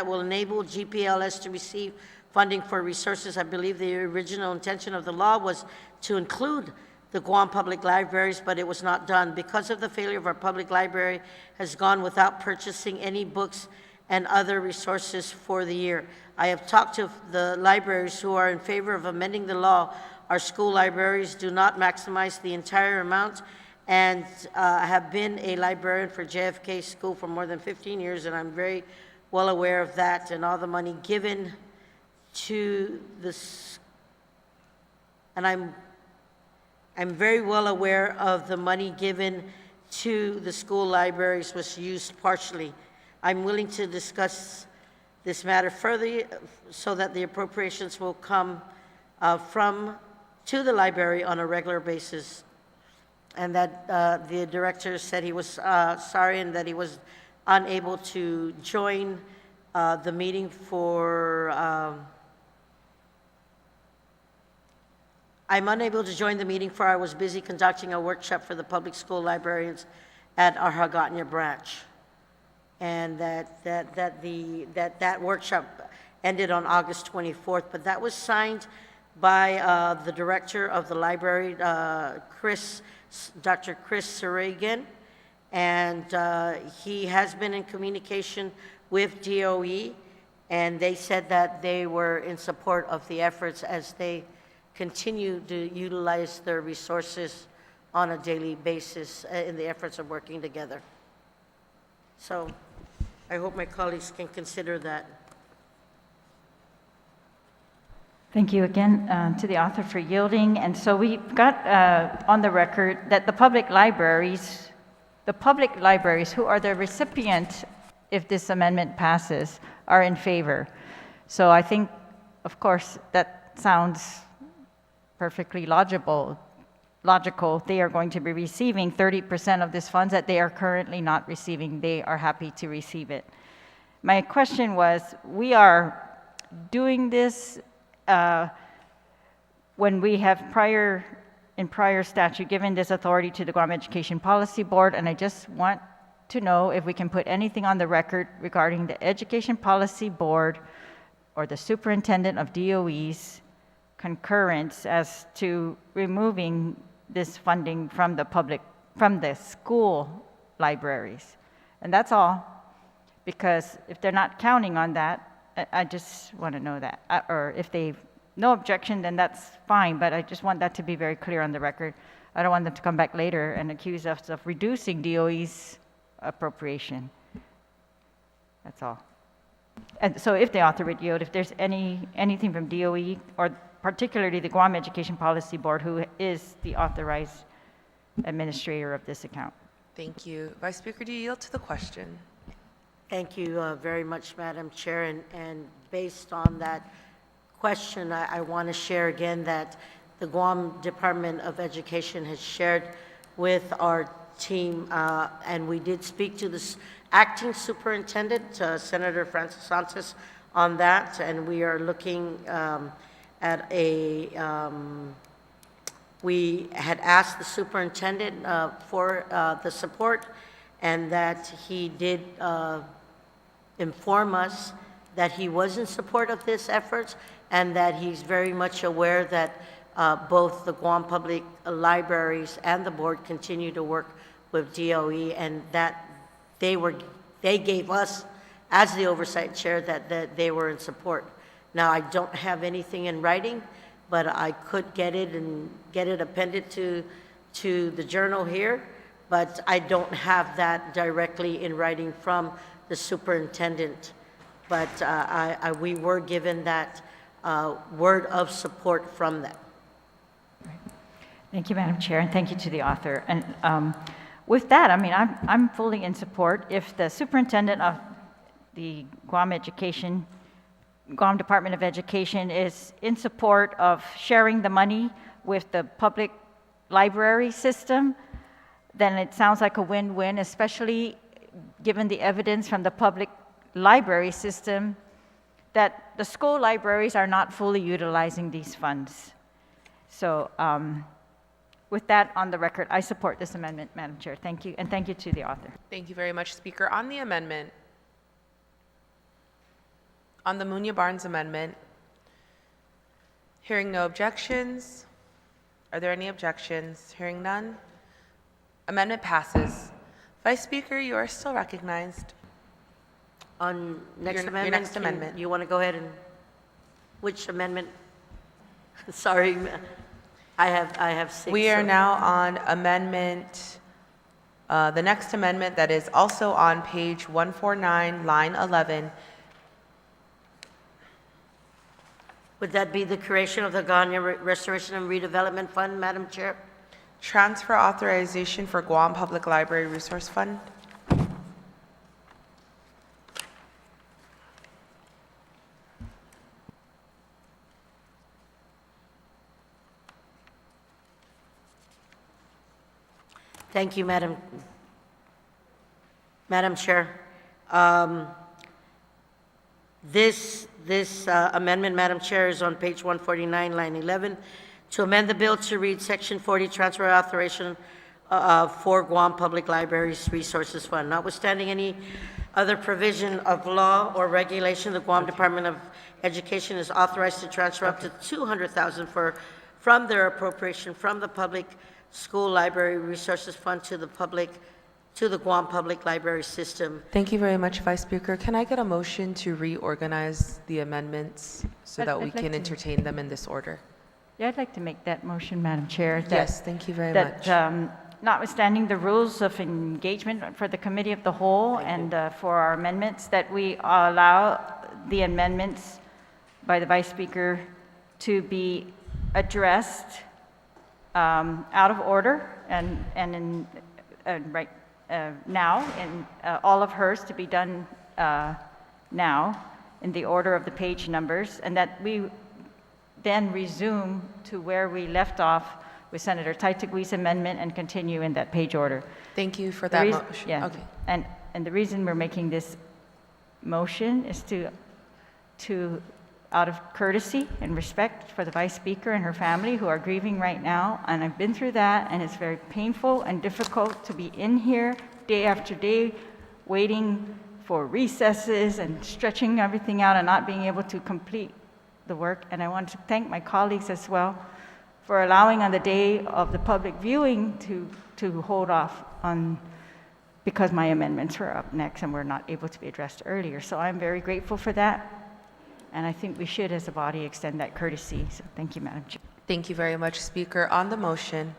will enable GPLS to receive funding for resources. I believe the original intention of the law was to include the Guam Public Libraries, but it was not done. Because of the failure of our public library has gone without purchasing any books and other resources for the year. I have talked to the libraries who are in favor of amending the law. Our school libraries do not maximize the entire amount, and have been a librarian for JFK School for more than 15 years, and I'm very well aware of that, and all the money given to this, and I'm very well aware of the money given to the school libraries was used partially. I'm willing to discuss this matter further so that the appropriations will come to the library on a regular basis, and that the director said he was sorry and that he was unable to join the meeting for, I'm unable to join the meeting for I was busy conducting a workshop for the public school librarians at our Hagani branch. And that workshop ended on August 24th, but that was signed by the director of the library, Dr. Chris Saragan, and he has been in communication with DOE, and they said that they were in support of the efforts as they continue to utilize their resources on a daily basis in the efforts of working together. So I hope my colleagues can consider that. Thank you again to the author for yielding. And so we've got on the record that the public libraries who are the recipient, if this amendment passes, are in favor. So I think, of course, that sounds perfectly logical. They are going to be receiving 30% of this funds that they are currently not receiving. They are happy to receive it. My question was, we are doing this when we have in prior statute given this authority to the Guam Education Policy Board, and I just want to know if we can put anything on the record regarding the Education Policy Board or the superintendent of DOE's concurrence as to removing this funding from the school libraries. And that's all, because if they're not counting on that, I just want to know that. Or if they've no objection, then that's fine, but I just want that to be very clear on the record. I don't want them to come back later and accuse us of reducing DOE's appropriation. That's all. And so if the author would yield, if there's anything from DOE, or particularly the Guam Education Policy Board, who is the authorized administrator of this account. Thank you. Vice Speaker, do you yield to the question? Thank you very much, Madam Chair. And based on that question, I want to share again that the Guam Department of Education has shared with our team, and we did speak to the acting superintendent, Senator Francis Sanchez, on that, and we are looking at we had asked the superintendent for the support, and that he did inform us that he was in support of this effort, and that he's very much aware that both the Guam Public Libraries and the board continue to work with DOE, and that they gave us, as the oversight chair, that they were in support. Now, I don't have anything in writing, but I could get it and get it appended to the journal here, but I don't have that directly in writing from the superintendent. But we were given that word of support from them. Thank you, Madam Chair, and thank you to the author. And with that, I mean, I'm fully in support. If the superintendent of the Guam Department of Education is in support of sharing the money with the public library system, then it sounds like a win-win, especially given the evidence from the public library system that the school libraries are not fully utilizing these funds. So with that on the record, I support this amendment, Madam Chair. Thank you, and thank you to the author. Thank you very much, Speaker. On the amendment, on the Munya Barnes amendment, hearing no objections. Are there any objections? Hearing none. Amendment passes. Vice Speaker, you are still recognized. On next Your amendment? next amendment. You want to go ahead and, which amendment? Sorry, I have six. We are so- now on amendment, the next amendment that is also on page 149, line 11. Would that be the creation of the Hagani Restoration and Redevelopment Fund, Madam Chair? Transfer authorization for Guam Public Library Resource Fund. Thank you, Madam Chair. This amendment, Madam Chair, is on page 149, line 11, to amend the bill to read Section 40, Transfer Authorization for Guam Public Libraries Resources Fund. Notwithstanding any other provision of law or regulation, the Guam Department of Education is authorized to transfer up to $200,000 from their appropriation from the Public School Library Resources Fund to the Guam Public Library System. Thank you very much, Vice Speaker. Can I get a motion to reorganize the amendments so that we I'd like can to. entertain them in this order? Yeah, I'd like to make that motion, Madam Chair. that- Yes, thank you very much. That notwithstanding the rules of engagement for the Committee of the Whole and for our amendments, that we allow the amendments by the Vice Speaker to be addressed out of order and right now, and all of hers to be done now in the order of the page numbers, and that we then resume to where we left off with Senator Taitagui's amendment and continue in that page order. Thank you for The that reason- motion. Yeah, Okay. and the reason we're making this motion is to out of courtesy and respect for the Vice Speaker and her family who are grieving right now, and I've been through that, and it's very painful and difficult to be in here day after day, waiting for recesses and stretching everything out and not being able to complete the work. And I want to thank my colleagues as well for allowing on the day of the public viewing to hold off on, because my amendments were up next and were not able to be addressed earlier. So I'm very grateful for that. And I think we should, as a body, extend that courtesy. So thank you, Madam Chair. Thank you very much, Speaker. On the motion,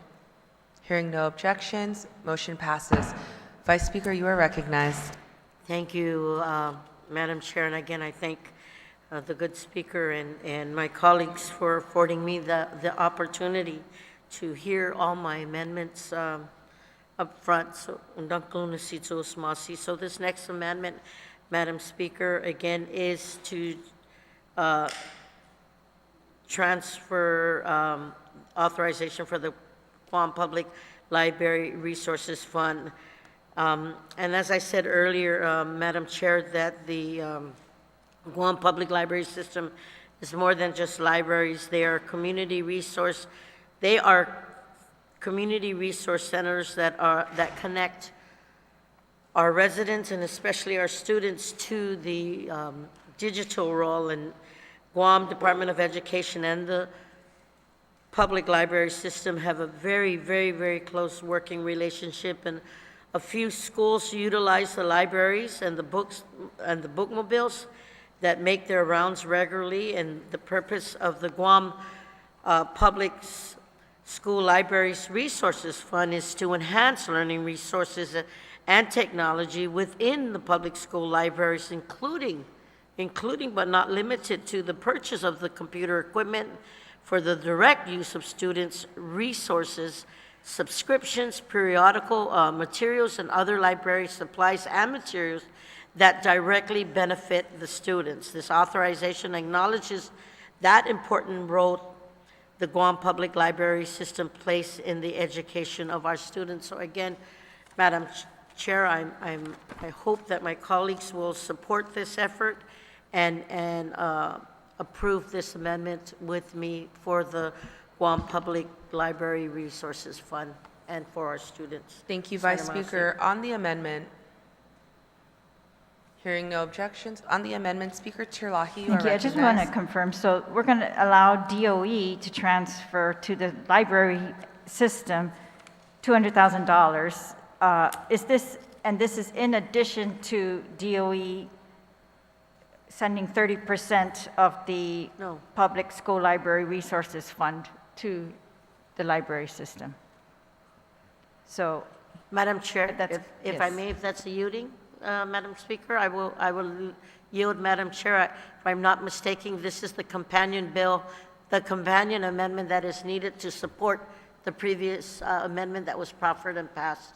hearing no objections, motion passes. Vice Speaker, you are recognized. Thank you, Madam Chair, and again, I thank the good speaker and my colleagues for affording me the opportunity to hear all my amendments up front. So this next amendment, Madam Speaker, again, is to transfer authorization for the Guam Public Library Resources Fund. And as I said earlier, Madam Chair, that the Guam Public Library System is more than just libraries. They are community resource centers that connect our residents and especially our students to the digital role. And Guam Department of Education and the public library system have a very, very, very close working relationship, and a few schools utilize the libraries and the books and the bookmobiles that make their rounds regularly. And the purpose of the Guam Public School Libraries Resources Fund is to enhance learning resources and technology within the public school libraries, including but not limited to the purchase of the computer equipment for the direct use of students' resources, subscriptions, periodical materials, and other library supplies and materials that directly benefit the students. This authorization acknowledges that important role the Guam Public Library System plays in the education of our students. So again, Madam Chair, I hope that my colleagues will support this effort and approve this amendment with me for the Guam Public Library Resources Fund and for our students. Thank you, Senator Vice Marcy. Speaker. On the amendment, hearing no objections, on the amendment, Speaker Tirlahi, you are Thank you. I just want to recognized. confirm, so we're going to allow DOE to transfer to the library system $200,000. Is this, and this is in addition to DOE sending 30% of the No. Public School Library Resources Fund to the library system? So, Madam Chair, That's- if I yes. may, if that's a yielding, Madam Speaker, I will yield, Madam Chair. If I'm not mistaken, this is the companion bill, the companion amendment that is needed to support the previous amendment that was proffered and passed.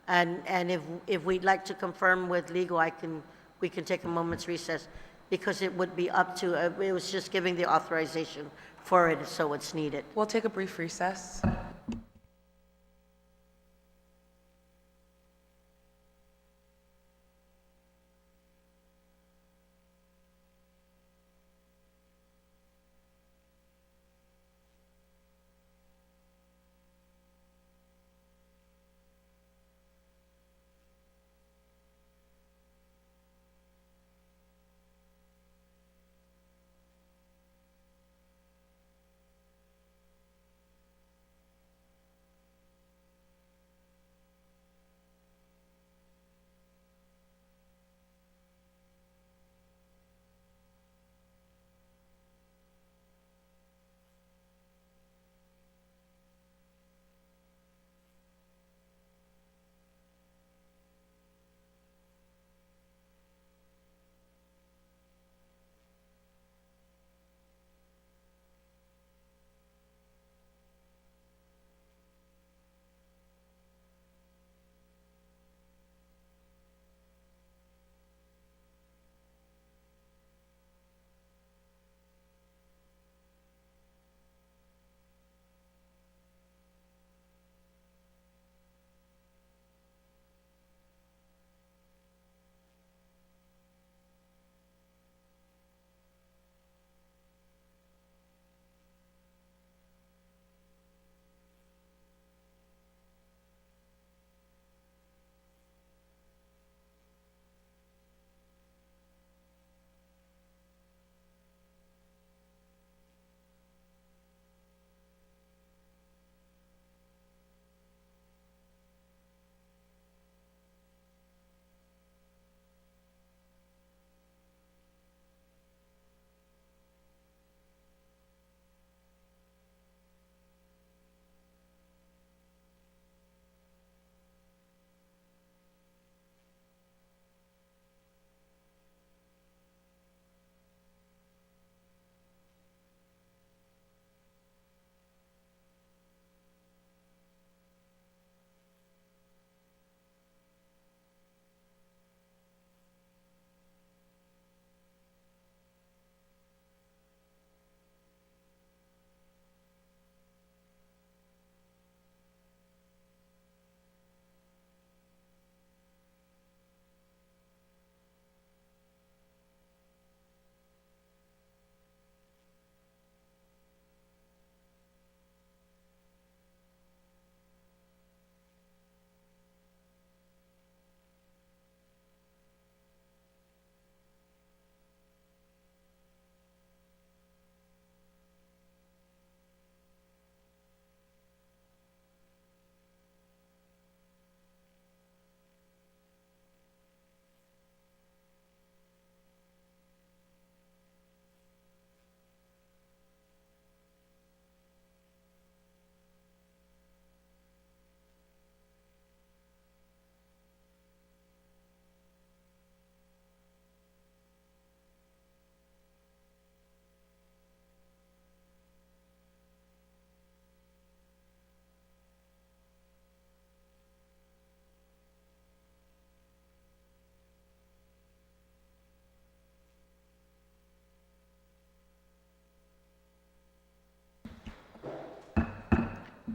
And if we'd like to confirm with legal, we can take a moment's recess, because it would be up to, it was just giving the authorization for it, so it's needed. We'll take a brief recess.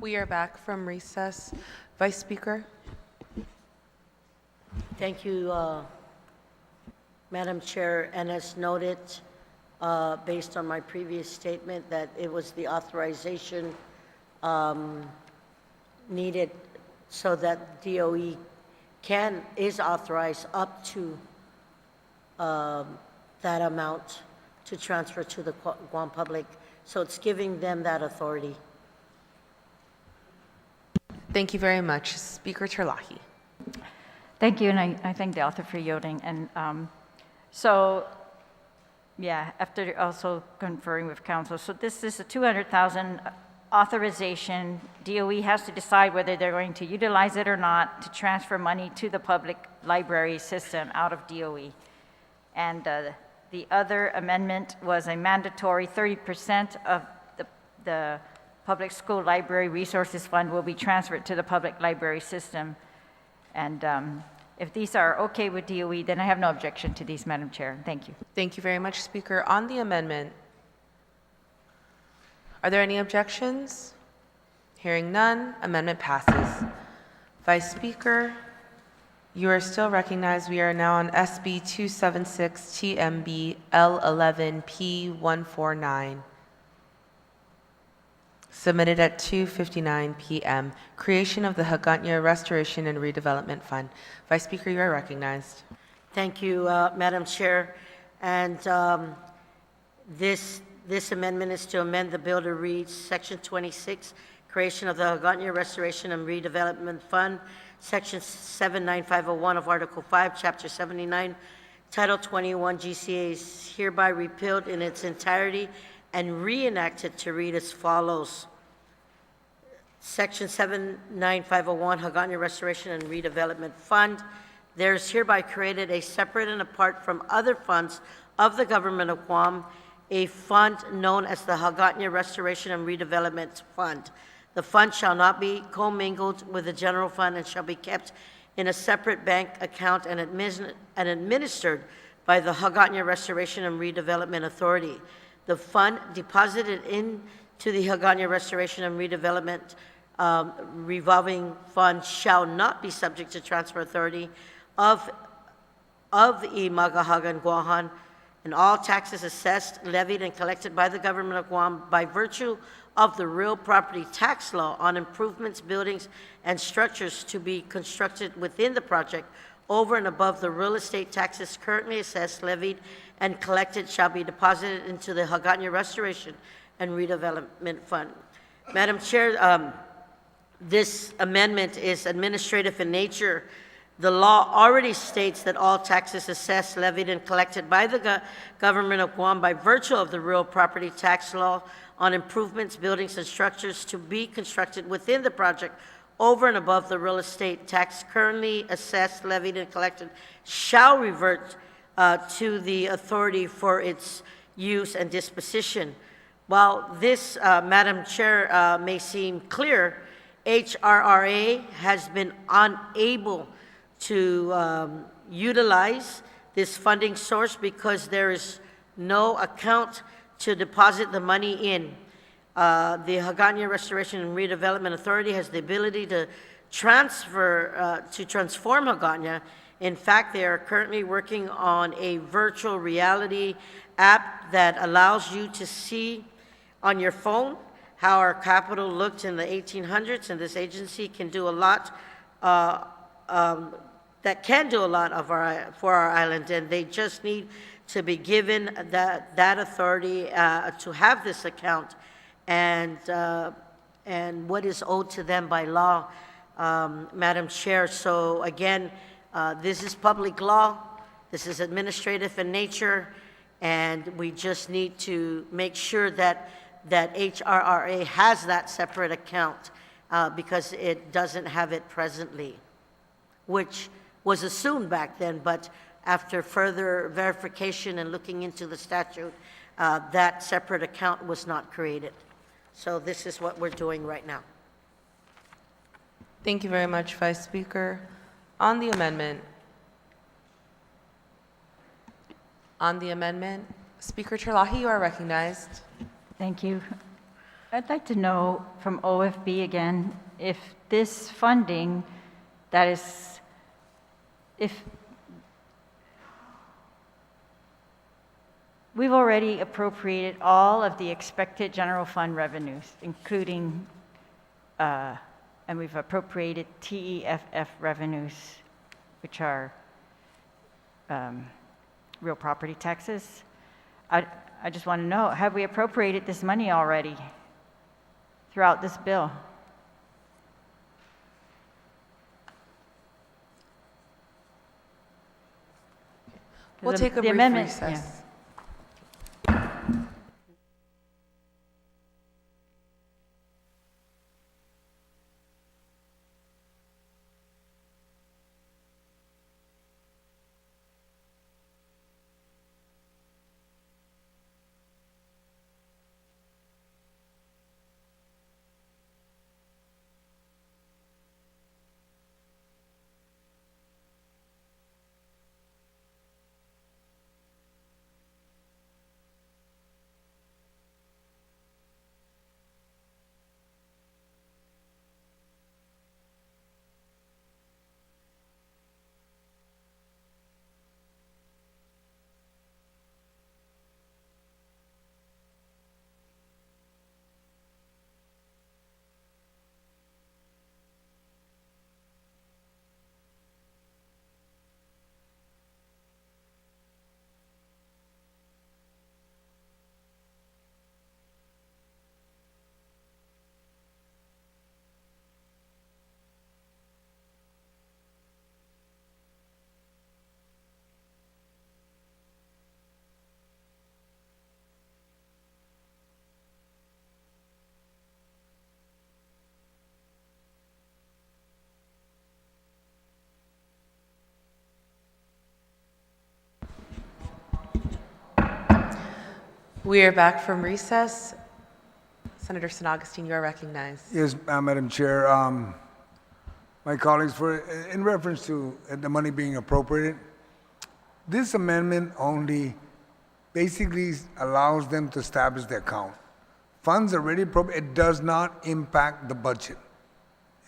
We are back from recess. Vice Speaker? Thank you, Madam Chair. And as noted, based on my previous statement, that it was the authorization needed so that DOE is authorized up to that amount to transfer to the Guam public. So it's giving them that authority. Thank you very much. Speaker Terlahi. Thank you, and I thank the author for yielding. And so, yeah, after also conferring with council, so this is a 200,000 authorization. DOE has to decide whether they're going to utilize it or not to transfer money to the public library system out of DOE. And the other amendment was a mandatory 30% of the Public School Library Resources Fund will be transferred to the public library system. And if these are okay with DOE, then I have no objection to these, Madam Chair. Thank you. Thank you very much, Speaker. On the amendment, are there any objections? Hearing none, amendment passes. Vice Speaker, you are still recognized. We are now on SB 276 TMB L11 P149. Submitted at 2:59 p.m. Creation of the Hagani Restoration and Redevelopment Fund. Vice Speaker, you are recognized. Thank you, Madam Chair. And this amendment is to amend the bill to read Section 26, creation of the Hagani Restoration and Redevelopment Fund, Section 79501 of Article 5, Chapter 79, Title 21 GCA is hereby repealed in its entirety and reenacted to read as follows. Section 79501, Hagani Restoration and Redevelopment Fund. There is hereby created a separate and apart from other funds of the government of Guam, a fund known as the Hagani Restoration and Redevelopment Fund. The fund shall not be commingled with the general fund and shall be kept in a separate bank account and administered by the Hagani Restoration and Redevelopment Authority. The fund deposited into the Hagani Restoration and Redevelopment revolving fund shall not be subject to transfer authority of the Imagahagan Guahan, and all taxes assessed, levied, and collected by the government of Guam by virtue of the real property tax law on improvements, buildings, and structures to be constructed within the project over and above the real estate taxes currently assessed, levied, and collected shall be deposited into the Hagani Restoration and Redevelopment Fund. Madam Chair, this amendment is administrative in nature. The law already states that all taxes assessed, levied, and collected by the government of Guam by virtue of the real property tax law on improvements, buildings, and structures to be constructed within the project over and above the real estate tax currently assessed, levied, and collected shall revert to the authority for its use and disposition. While this, Madam Chair, may seem clear, HRRA has been unable to utilize this funding source because there is no account to deposit the money in. The Hagani Restoration and Redevelopment Authority has the ability to transform Hagani. In fact, they are currently working on a virtual reality app that allows you to see on your phone how our capital looked in the 1800s, and this agency can do a lot for our island, and they just need to be given that authority to have this account and what is owed to them by law, Madam Chair. So again, this is public law, this is administrative in nature, and we just need to make sure that HRRA has that separate account because it doesn't have it presently, which was assumed back then, but after further verification and looking into the statute, that separate account was not created. So this is what we're doing right now. Thank you very much, Vice Speaker. On the amendment, Speaker Terlahi, you are recognized. Thank you. I'd like to know from OFB again, if this funding that is, if we've already appropriated all of the expected general fund revenues, including, and we've appropriated TEFF revenues, which are real property taxes. I just want to know, have we appropriated this money already throughout this bill? We'll take a The brief amendment- recess. yeah. We are back from recess. Senator San Augustine, you are recognized. Yes, Madam Chair. My colleagues, in reference to the money being appropriated, this amendment only basically allows them to establish the account. Funds already appropriated, it does not impact the budget.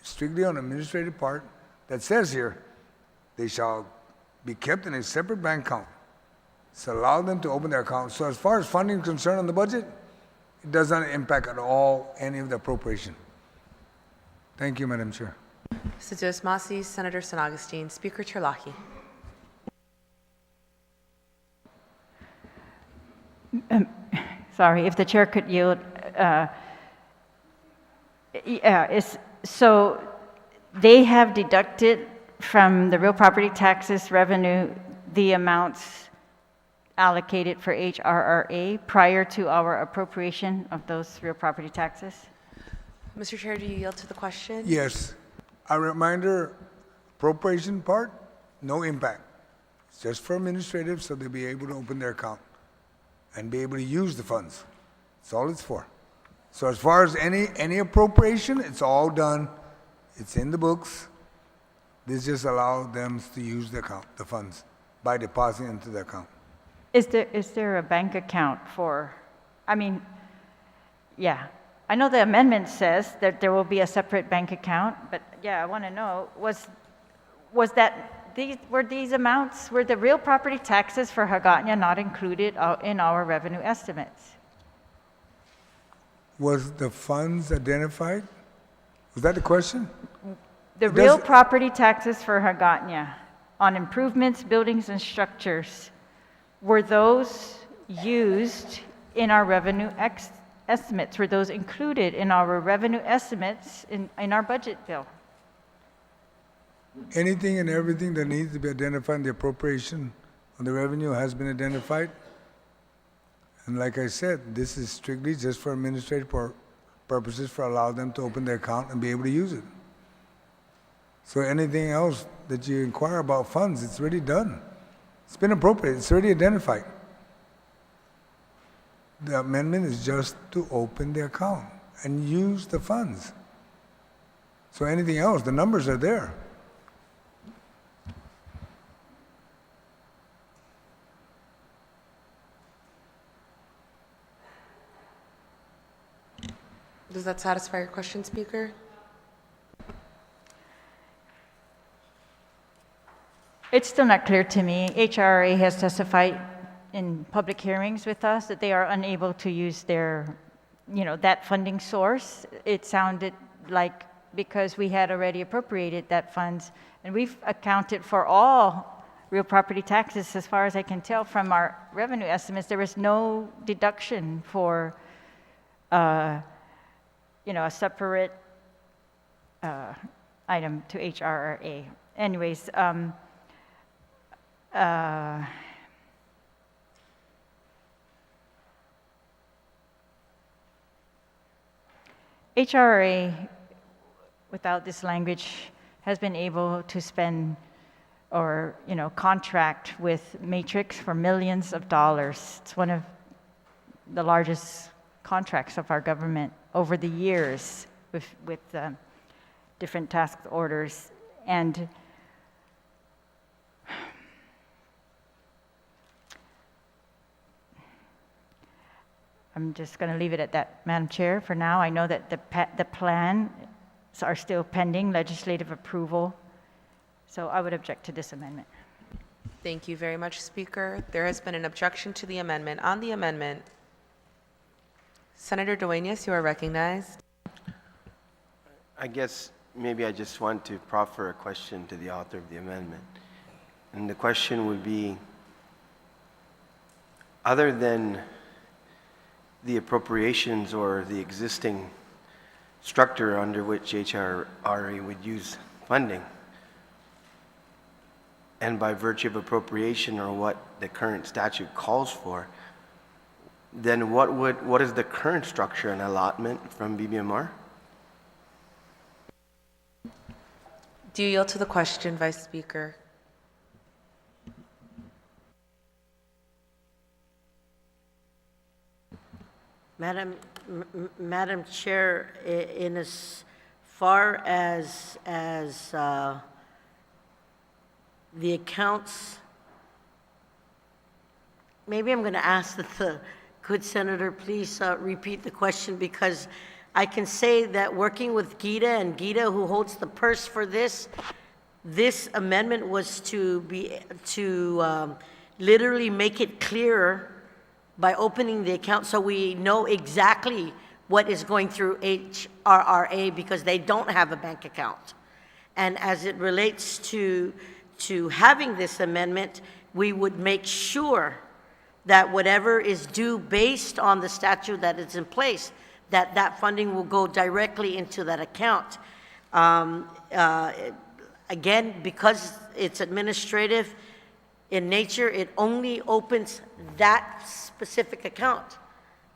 It's strictly on the administrative part that says here, they shall be kept in a separate bank account. It's allowed them to open their account. So as far as funding is concerned on the budget, it does not impact at all any of the appropriation. Thank you, Madam Chair. Sajos Masi, Senator San Augustine, Speaker Chirlaki. Sorry, if the chair could yield. So they have deducted from the real property taxes revenue the amounts allocated for HRRA prior to our appropriation of those real property taxes? Mr. Chair, do you yield to the question? Yes. A reminder, appropriation part, no impact. It's just for administrative, so they'll be able to open their account and be able to use the funds. That's all it's for. So as far as any appropriation, it's all done. It's in the books. This just allows them to use the account, the funds, by depositing into the account. Is there a bank account for, I mean, yeah. I know the amendment says that there will be a separate bank account, but yeah, I want to know, were these amounts, were the real property taxes for Hagani not included in our revenue estimates? Was the funds identified? Was that the question? The real property taxes for Hagani on improvements, buildings, and structures, were those used in our revenue estimates? Were those included in our revenue estimates in our budget bill? Anything and everything that needs to be identified in the appropriation on the revenue has been identified. And like I said, this is strictly just for administrative purposes for allow them to open their account and be able to use it. So anything else that you inquire about funds, it's already done. It's been appropriated, it's already identified. The amendment is just to open the account and use the funds. So anything else, the numbers are there. Does that satisfy your question, Speaker? It's still not clear to me. HRA has testified in public hearings with us that they are unable to use their, that funding source. It sounded like because we had already appropriated that funds, and we've accounted for all real property taxes, as far as I can tell from our revenue estimates. There was no deduction for, a separate item to HRA. Anyways, HRA, without this language, has been able to spend or, contract with Matrix for millions of dollars. It's one of the largest contracts of our government over the years with different task orders. And I'm just going to leave it at that, Madam Chair, for now. I know that the plans are still pending legislative approval, so I would object to this amendment. Thank you very much, Speaker. There has been an objection to the amendment. On the amendment, Senator Dueñas, you are recognized. I guess maybe I just want to proffer a question to the author of the amendment. And the question would be, other than the appropriations or the existing structure under which HRA would use funding, and by virtue of appropriation or what the current statute calls for, then what is the current structure and allotment from BBMR? Do you yield to the question, Vice Speaker? Madam Chair, in as far as the accounts, maybe I'm going to ask that the good senator please repeat the question, because I can say that working with Gita, and Gita, who holds the purse for this amendment was to literally make it clearer by opening the account so we know exactly what is going through HRRA, because they don't have a bank account. And as it relates to having this amendment, we would make sure that whatever is due based on the statute that is in place, that funding will go directly into that account. Again, because it's administrative in nature, it only opens that specific account.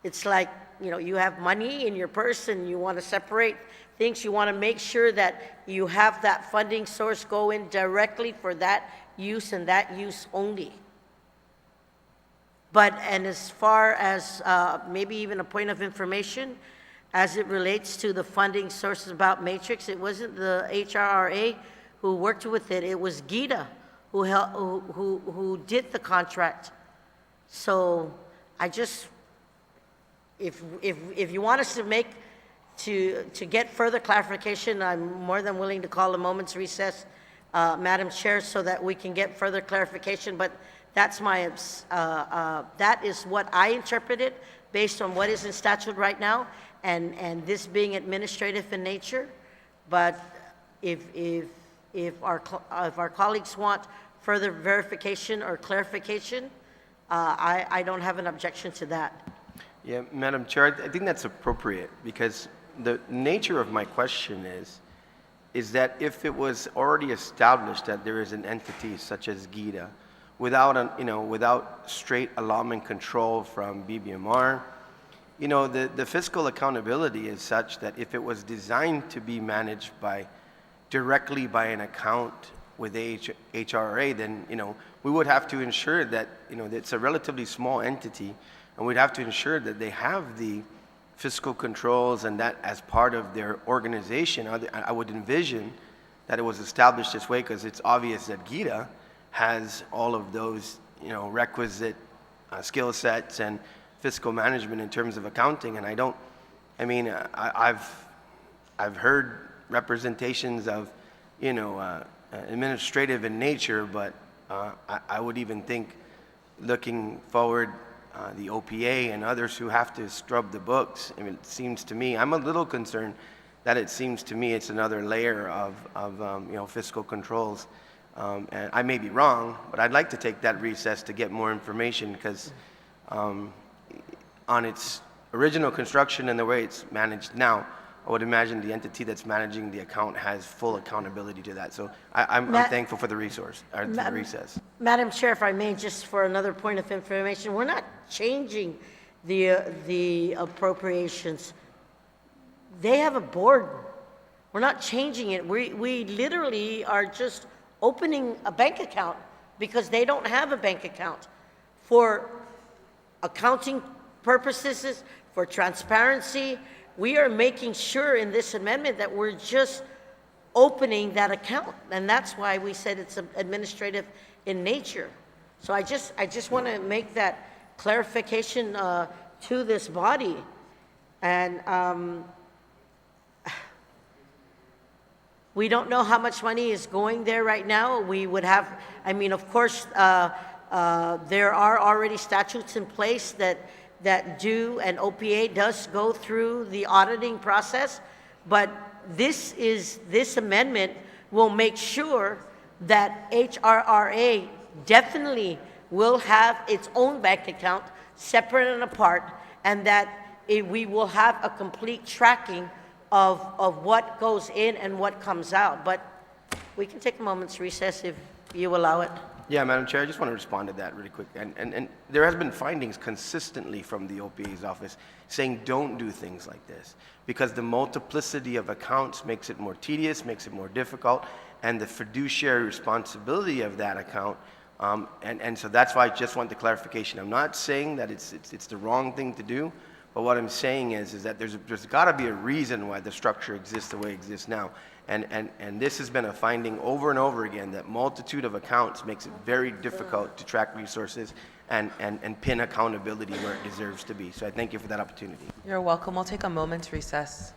It's like, you have money in your purse and you want to separate things. You want to make sure that you have that funding source go in directly for that use and that use only. And as far as maybe even a point of information, as it relates to the funding sources about Matrix, it wasn't the HRRA who worked with it. It was Gita who did the contract. So I just, if you want us to get further clarification, I'm more than willing to call a moment's recess, Madam Chair, so that we can get further clarification. But that's that is what I interpreted based on what is in statute right now, and this being administrative in nature. But if our colleagues want further verification or clarification, I don't have an objection to that. Yeah, Madam Chair, I think that's appropriate, because the nature of my question is that if it was already established that there is an entity such as Gita, without straight allotment control from BBMR, the fiscal accountability is such that if it was designed to be managed directly by an account with HRA, then we would have to ensure that it's a relatively small entity, and we'd have to ensure that they have the fiscal controls and that as part of their organization. I would envision that it was established this way because it's obvious that Gita has all of those requisite skill sets and fiscal management in terms of accounting, and I don't I mean, I've heard representations of, administrative in nature, but I would even think, looking forward, the OPA and others who have to scrub the books, I mean, it seems to me, I'm a little concerned that it seems to me it's another layer of fiscal controls. And I may be wrong, but I'd like to take that recess to get more information, because on its original construction and the way it's managed now, I would imagine the entity that's managing the account has full accountability to that. So I'm thankful for the resource, or the recess. Madam Chair, if I may, just for another point of information, we're not changing the appropriations. They have a board. We're not changing it. We literally are just opening a bank account because they don't have a bank account. For accounting purposes, for transparency, we are making sure in this amendment that we're just opening that account. And that's why we said it's administrative in nature. So I just want to make that clarification to this body. And we don't know how much money is going there right now. We would have, I mean, of course, there are already statutes in place that do, and OPA does go through the auditing process, but this amendment will make sure that HRRA definitely will have its own bank account, separate and apart, and that we will have a complete tracking of what goes in and what comes out. But we can take a moment's recess if you allow it. Yeah, Madam Chair, I just want to respond to that really quick. And there has been findings consistently from the OPA's office saying don't do things like this, because the multiplicity of accounts makes it more tedious, makes it more difficult, and the fiduciary responsibility of that account. And so that's why I just want the clarification. I'm not saying that it's the wrong thing to do, but what I'm saying is that there's got to be a reason why the structure exists the way it exists now. And this has been a finding over and over again, that multitude of accounts makes it very difficult to track resources and pin accountability where it deserves to be. So I thank you for that opportunity. You're welcome. We'll take a moment's recess.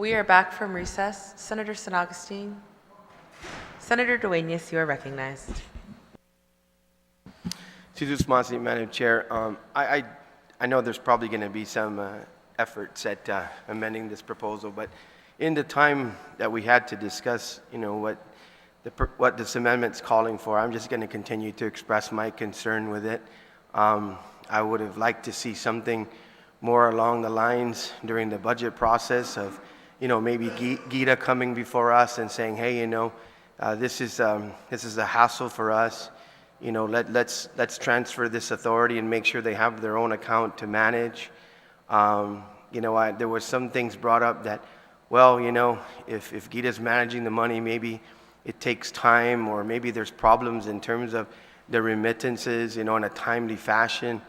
We are back from recess. Senator San Augustine. Senator Dueñas, you are recognized. Jesus Masi, Madam Chair. I know there's probably going to be some efforts at amending this proposal, but in the time that we had to discuss, what this amendment's calling for, I'm just going to continue to express my concern with it. I would have liked to see something more along the lines during the budget process of, maybe GITA coming before us and saying, hey, this is a hassle for us. Let's transfer this authority and make sure they have their own account to manage. There were some things brought up that, well, if GITA's managing the money, maybe it takes time, or maybe there's problems in terms of the remittances, in a timely fashion.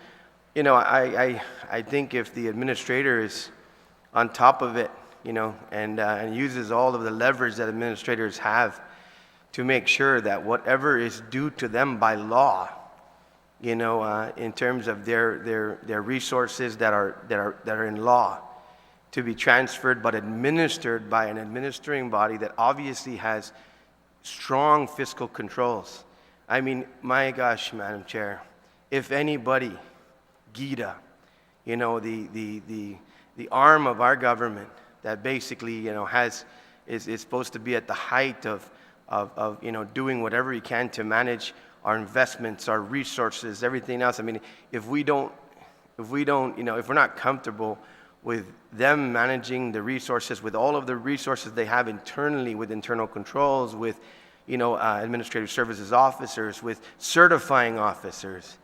I think if the administrator is on top of it, and uses all of the leverage that administrators have to make sure that whatever is due to them by law, in terms of their resources that are in law, to be transferred but administered by an administering body that obviously has strong fiscal controls. I mean, my gosh, Madam Chair, if anybody, GITA, the arm of our government that basically, is supposed to be at the height of doing whatever he can to manage our investments, our resources, everything else. I mean, if we're not comfortable with them managing the resources, with all of the resources they have internally, with internal controls, with administrative services officers, with certifying officers,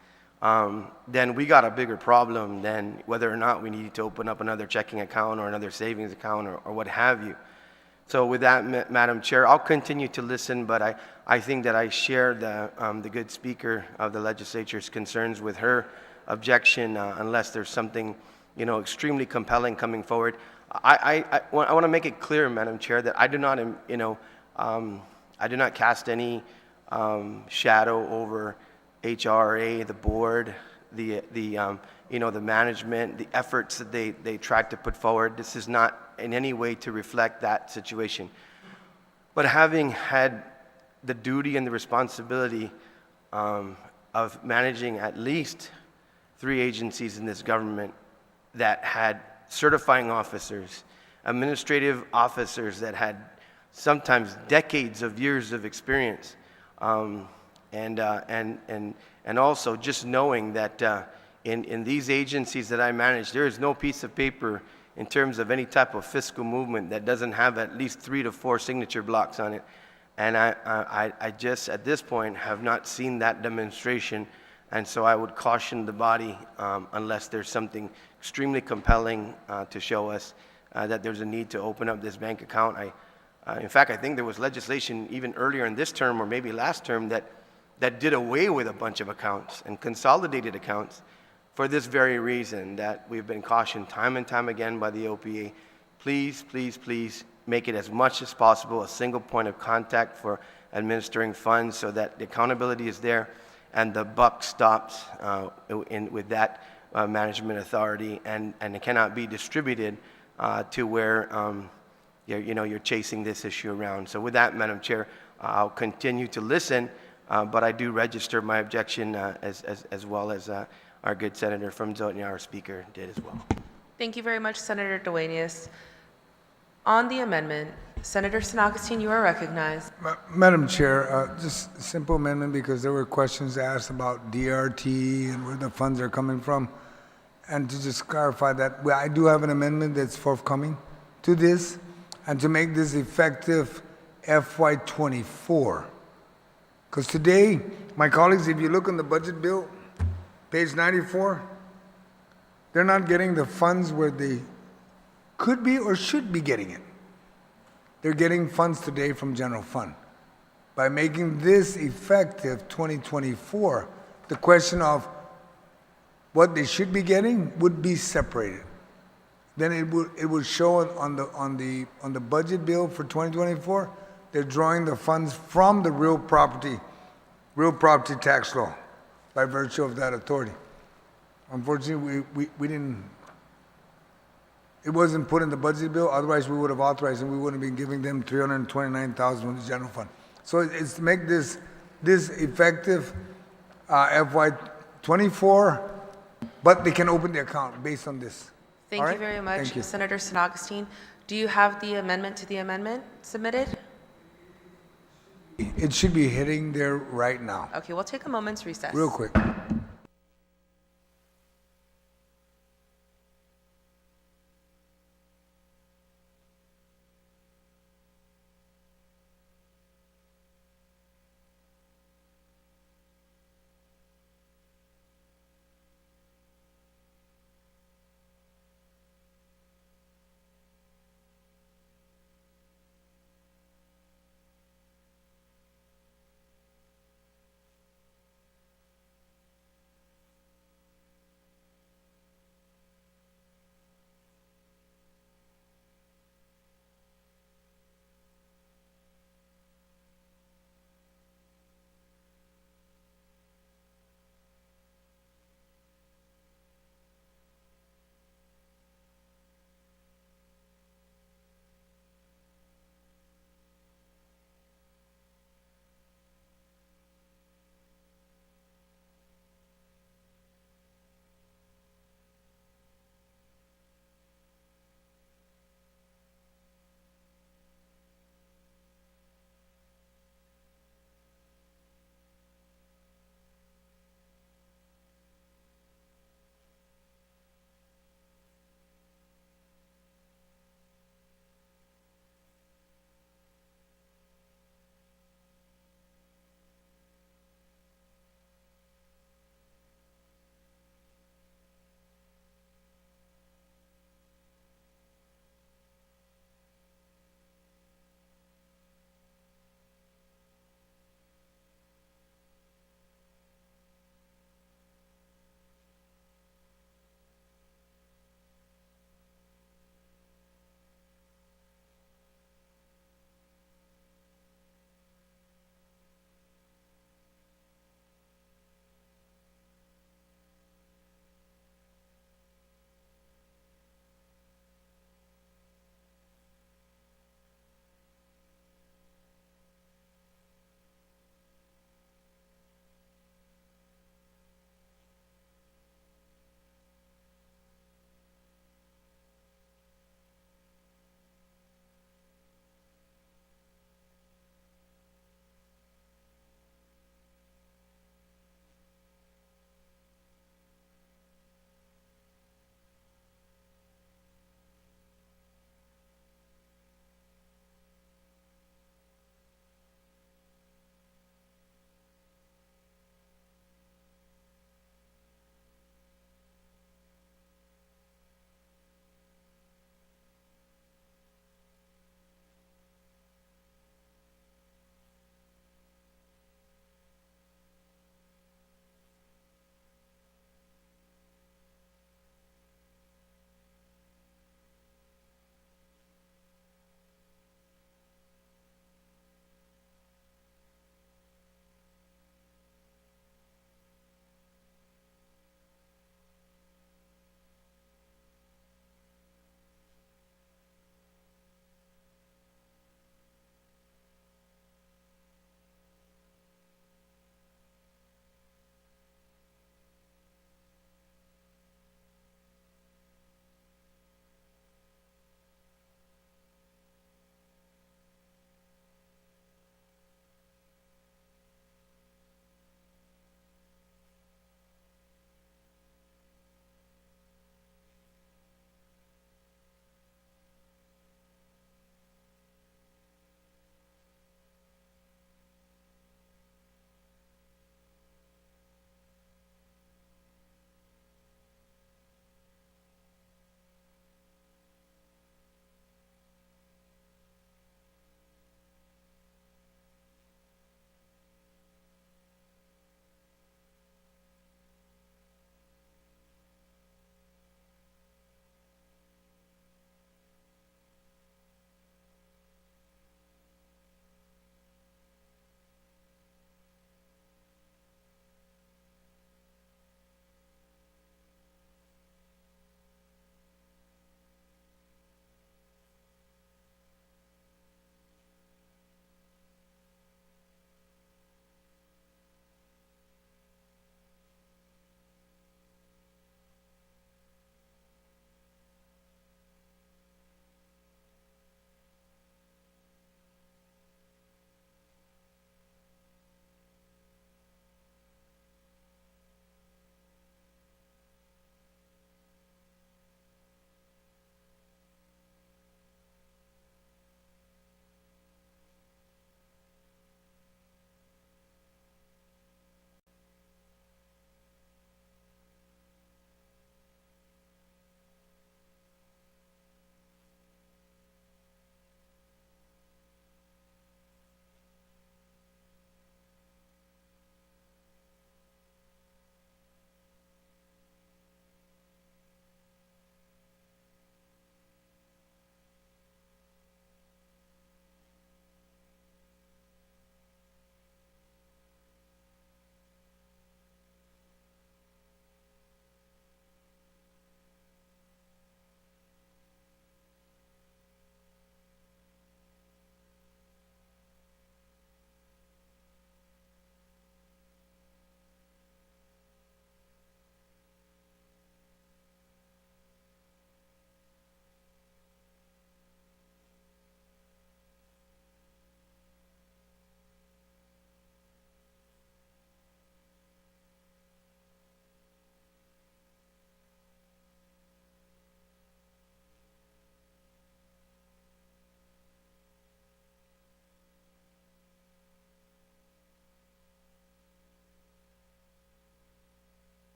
then we got a bigger problem than whether or not we need to open up another checking account or another savings account or what have you. So with that, Madam Chair, I'll continue to listen, but I think that I share the good speaker of the legislature's concerns with her objection, unless there's something extremely compelling coming forward. I want to make it clear, Madam Chair, that I do not cast any shadow over HRA, the board, the management, the efforts that they tried to put forward. This is not in any way to reflect that situation. But having had the duty and the responsibility of managing at least 3 agencies in this government that had certifying officers, administrative officers that had sometimes decades of years of experience, and also just knowing that in these agencies that I manage, there is no piece of paper in terms of any type of fiscal movement that doesn't have at least 3 to 4 signature blocks on it. And I just, at this point, have not seen that demonstration. And so I would caution the body, unless there's something extremely compelling to show us that there's a need to open up this bank account. In fact, I think there was legislation even earlier in this term or maybe last term that did away with a bunch of accounts and consolidated accounts for this very reason, that we've been cautioned time and time again by the OPA. Please, please, please make it as much as possible a single point of contact for administering funds so that the accountability is there and the buck stops with that management authority, and it cannot be distributed to where you're chasing this issue around. So with that, Madam Chair, I'll continue to listen, but I do register my objection as well as our good senator from Zotnia, our speaker, did as well. Thank you very much, Senator Dueñas. On the amendment, Senator San Augustine, you are recognized. Madam Chair, just a simple amendment because there were questions asked about DRT and where the funds are coming from. And to just clarify that, I do have an amendment that's forthcoming to this, and to make this effective FY24. Because today, my colleagues, if you look on the budget bill, page 94, they're not getting the funds where they could be or should be getting it. They're getting funds today from general fund. By making this effective 2024, the question of what they should be getting would be separated. Then it would show on the budget bill for 2024, they're drawing the funds from the real property tax law by virtue of that authority. Unfortunately, we didn't It wasn't put in the budget bill, otherwise we would have authorized and we wouldn't have been giving them 329,000 from the general fund. So it's to make this effective FY '24, but they can open the account based on this. Thank All you right? very much, Thank you. Senator San Augustine. Do you have the amendment to the amendment submitted? It should be hitting there right now, Okay, we'll take a moment's recess. real quick.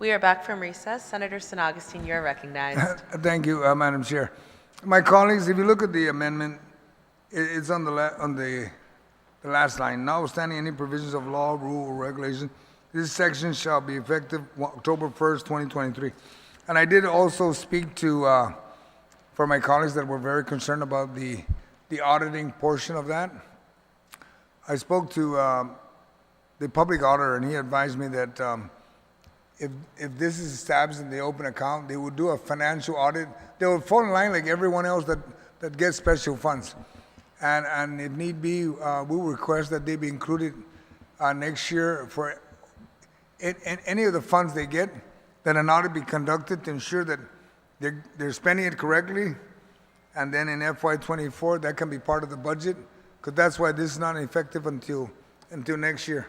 We are back from recess. Senator San Augustine, you are recognized. Thank you, Madam Chair. My colleagues, if you look at the amendment, it's on the last line. Notwithstanding any provisions of law, rule, or regulation, this section shall be effective October 1st, 2023. And I did also speak to, for my colleagues that were very concerned about the auditing portion of that. I spoke to the public auditor, and he advised me that if this is established and they open an account, they would do a financial audit. They would fall in line like everyone else that gets special funds. And if need be, we will request that they be included next year for any of the funds they get, that an audit be conducted to ensure that they're spending it correctly. And then in FY24, that can be part of the budget, because that's why this is not effective until next year.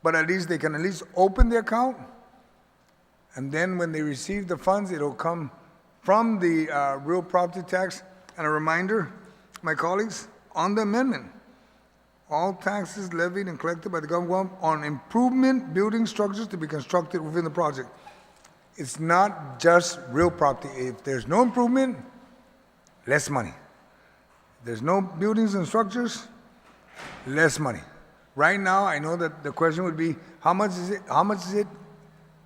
But at least they can at least open the account, and then when they receive the funds, it'll come from the real property tax. And a reminder, my colleagues, on the amendment, all taxes levied and collected by the government on improvement building structures to be constructed within the project. It's not just real property. If there's no improvement, less money. If there's no buildings and structures, less money. Right now, I know that the question would be, how much is it? How much is it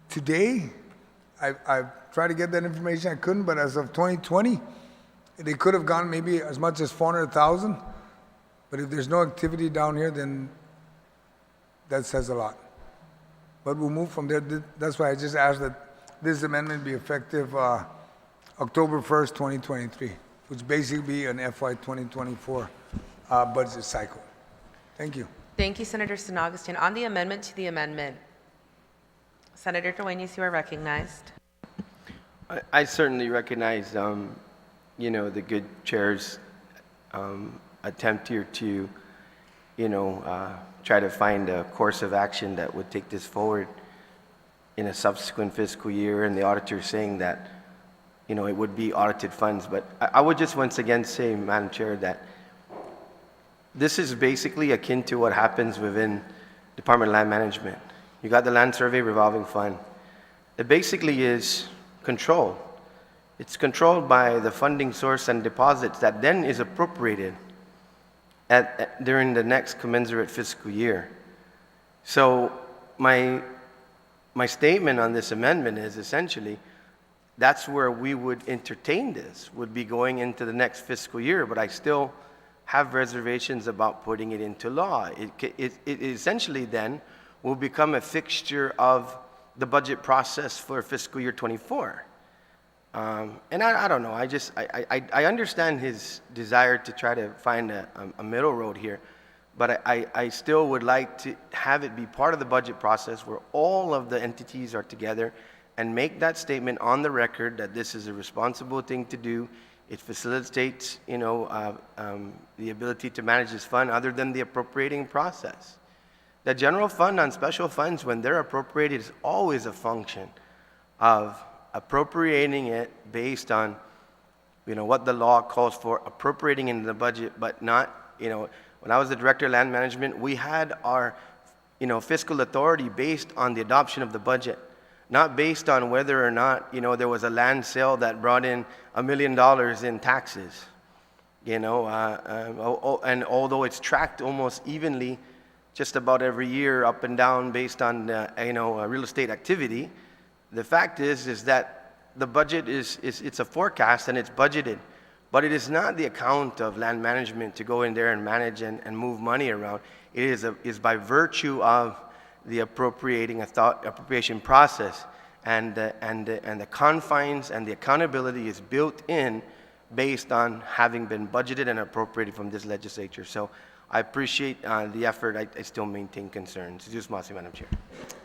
today? I've tried to get that information. I couldn't, but as of 2020, they could have gone maybe as much as 400,000. But if there's no activity down here, then that says a lot. But we'll move from there. That's why I just asked that this amendment be effective October 1st, 2023, which basically be an FY2024 budget cycle. Thank you. Thank you, Senator San Augustine. On the amendment to the amendment, Senator Dueñas, you are recognized. I certainly recognize, the good chair's attempt here to, try to find a course of action that would take this forward in a subsequent fiscal year, and the auditor saying that, it would be audited funds. But I would just once again say, Madam Chair, that this is basically akin to what happens within Department of Land Management. You got the Land Survey Revolving Fund. It basically is controlled. It's controlled by the funding source and deposits that then is appropriated during the next commensurate fiscal year. So my statement on this amendment is essentially that's where we would entertain this, would be going into the next fiscal year, but I still have reservations about putting it into law. It essentially then will become a fixture of the budget process for fiscal year 24. And I don't know, I understand his desire to try to find a middle road here, but I still would like to have it be part of the budget process where all of the entities are together and make that statement on the record that this is a responsible thing to do. It facilitates, the ability to manage this fund other than the appropriating process. The general fund on special funds, when they're appropriated, is always a function of appropriating it based on, what the law calls for, appropriating in the budget, but not, when I was the Director of Land Management, we had our, fiscal authority based on the adoption of the budget, not based on whether or not, there was a land sale that brought in $1 million in taxes, and although it's tracked almost evenly just about every year up and down based on, real estate activity, the fact is that the budget it's a forecast and it's budgeted, but it is not the account of land management to go in there and manage and move money around. It is by virtue of the appropriation process, and the confines and the accountability is built in based on having been budgeted and appropriated from this legislature. So I appreciate the effort. I still maintain concerns. Sejus Masi, Madam Chair.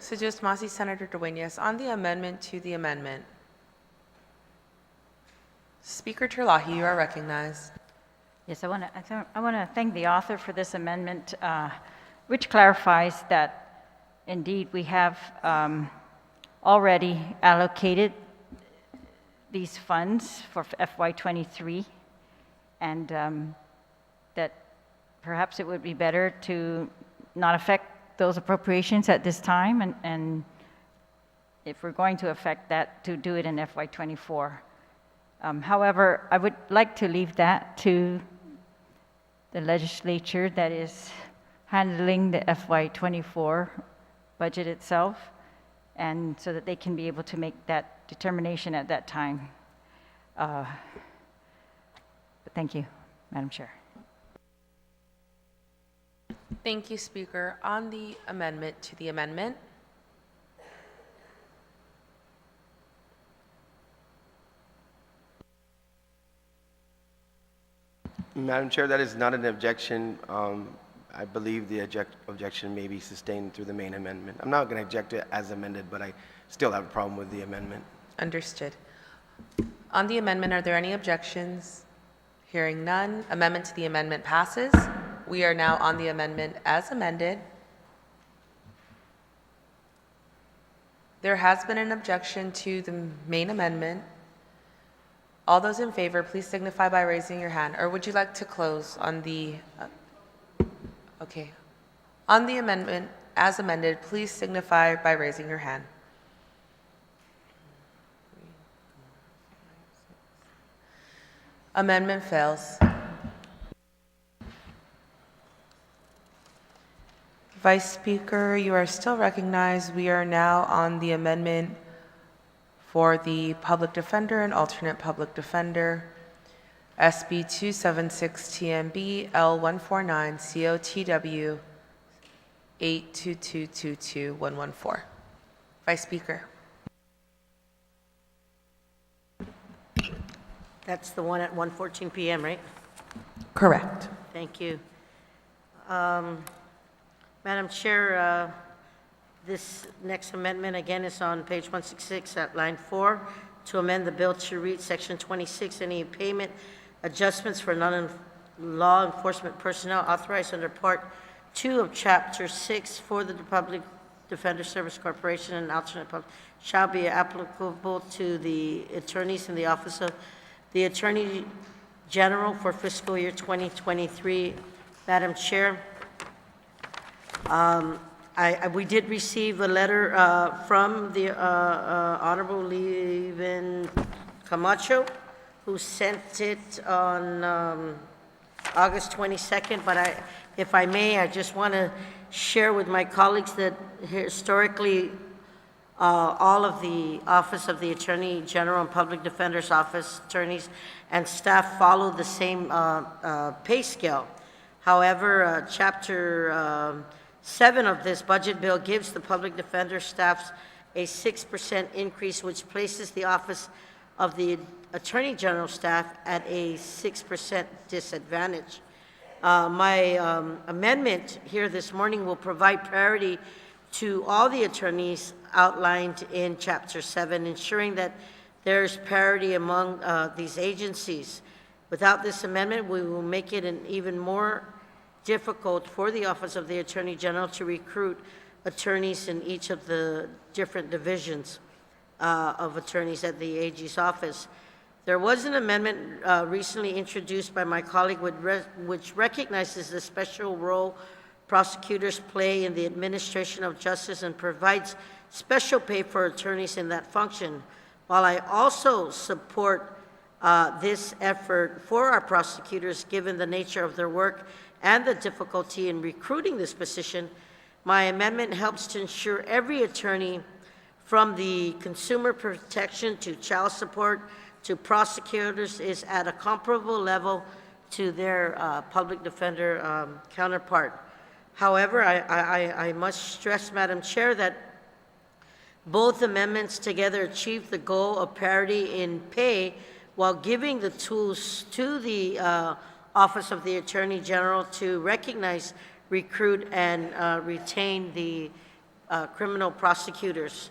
Sejus Masi, Senator Dueñas. On the amendment to the amendment, Speaker Terlahi, you are recognized. Yes, I want to thank the author for this amendment, which clarifies that indeed we have already allocated these funds for FY23, and that perhaps it would be better to not affect those appropriations at this time and if we're going to affect that, to do it in FY24. However, I would like to leave that to the legislature that is handling the FY24 budget itself, and so that they can be able to make that determination at that time. But thank you, Madam Chair. Thank you, Speaker. On the amendment to the amendment. Madam Chair, that is not an objection. I believe the objection may be sustained through the main amendment. I'm not going to object to it as amended, but I still have a problem with the amendment. Understood. On the amendment, are there any objections? Hearing none, amendment to the amendment passes. We are now on the amendment as amended. There has been an objection to the main amendment. All those in favor, please signify by raising your hand. Or would you like to close on the, okay. On the amendment as amended, please signify by raising your hand. Amendment fails. Vice Speaker, you are still recognized. We are now on the amendment for the public defender and alternate public defender, SB 276 TMB L149 COTW 822222114. Vice Speaker. That's the one at 1:14 PM, right? Correct. Thank you. Madam Chair, this next amendment, again, is on page 166 at line 4, to amend the bill to read Section 26, any payment adjustments for non-law enforcement personnel authorized under Part 2 of Chapter 6 for the Public Defender Service Corporation and alternate public shall be applicable to the attorneys in the Office of the Attorney General for fiscal year 2023. Madam Chair, we did receive a letter from the Honorable Levin Camacho, who sent it on August 22nd, but if I may, I just want to share with my colleagues that historically, all of the Office of the Attorney General and Public Defender's Office attorneys and staff follow the same pay scale. However, Chapter 7 of this budget bill gives the public defender staffs a 6% increase, which places the Office of the Attorney General staff at a 6% disadvantage. My amendment here this morning will provide priority to all the attorneys outlined in Chapter 7, ensuring that there's parity among these agencies. Without this amendment, we will make it an even more difficult for the Office of the Attorney General to recruit attorneys in each of the different divisions of attorneys at the AG's office. There was an amendment recently introduced by my colleague which recognizes the special role prosecutors play in the administration of justice and provides special pay for attorneys in that function. While I also support this effort for our prosecutors, given the nature of their work and the difficulty in recruiting this position, my amendment helps to ensure every attorney, from the consumer protection to child support to prosecutors, is at a comparable level to their public defender counterpart. However, I must stress, Madam Chair, that both amendments together achieve the goal of parity in pay while giving the tools to the Office of the Attorney General to recognize, recruit, and retain the criminal prosecutors.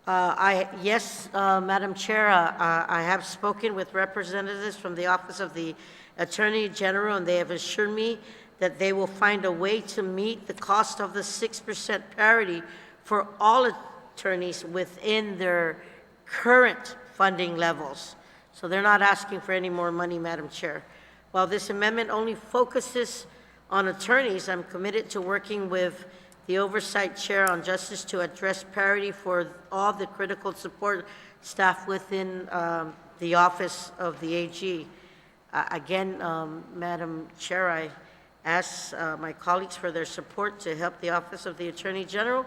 Yes, Madam Chair, I have spoken with representatives from the Office of the Attorney General, and they have assured me that they will find a way to meet the cost of the 6% parity for all attorneys within their current funding levels. So they're not asking for any more money, Madam Chair. While this amendment only focuses on attorneys, I'm committed to working with the Oversight Chair on Justice to address parity for all the critical support staff within the Office of the AG. Again, Madam Chair, I ask my colleagues for their support to help the Office of the Attorney General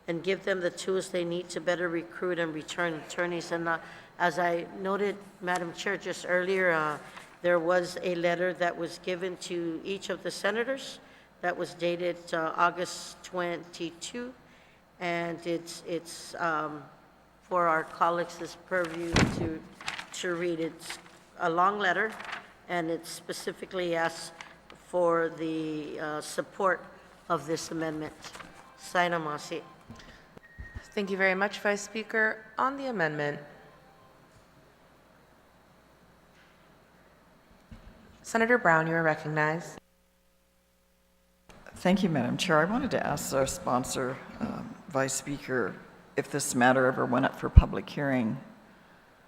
and give them the tools they need to better recruit and return attorneys. And as I noted, Madam Chair, just earlier, there was a letter that was given to each of the senators that was dated August 22, and it's for our colleagues' purview to read. It's a long letter, and it specifically asks for the support of this amendment. Saina Masi. Thank you very much, Vice Speaker. On the amendment, Senator Brown, you are recognized. Thank you, Madam Chair. I wanted to ask our sponsor, Vice Speaker, if this matter ever went up for public hearing.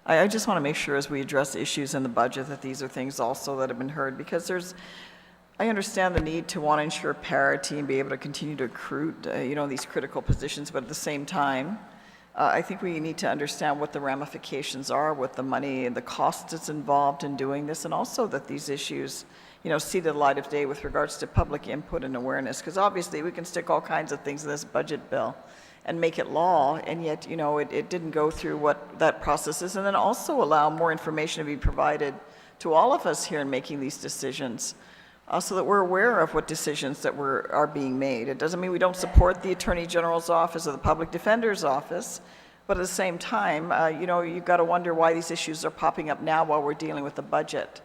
I just want to make sure as we address issues in the budget that these are things also that have been heard, because I understand the need to want to ensure parity and be able to continue to recruit, these critical positions, but at the same time, I think we need to understand what the ramifications are, what the money and the cost that's involved in doing this, and also that these issues, see the light of day with regards to public input and awareness, because obviously we can stick all kinds of things in this budget bill and make it law, and yet, it didn't go through what that process is, and then also allow more information to be provided to all of us here in making these decisions, so that we're aware of what decisions that are being made. It doesn't mean we don't support the Attorney General's office or the Public Defender's office, but at the same time, you've got to wonder why these issues are popping up now while we're dealing with the budget.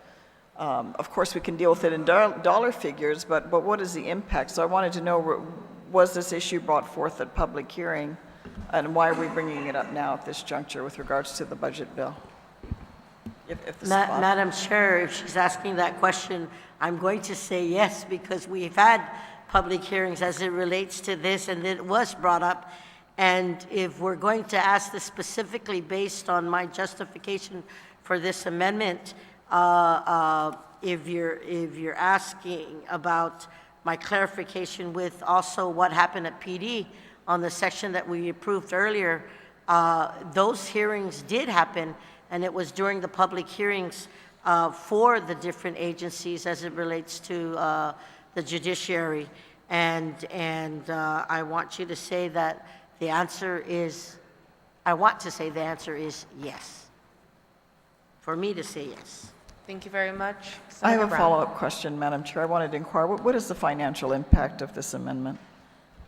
Of course, we can deal with it in dollar figures, but what is the impact? So I wanted to know, was this issue brought forth at public hearing, and why are we bringing it up now at this juncture with regards to the budget bill? Madam Chair, if she's asking that question, I'm going to say yes, because we've had public hearings as it relates to this, and it was brought up. And if we're going to ask this specifically based on my justification for this amendment, if you're asking about my clarification with also what happened at PD on the section that we approved earlier, those hearings did happen, and it was during the public hearings for the different agencies as it relates to the judiciary. And I want you to say that the answer is, I want to say the answer is yes. For me to say yes. Thank you very much. I have Senator a Brown. follow-up question, Madam Chair. I wanted to inquire, what is the financial impact of this amendment?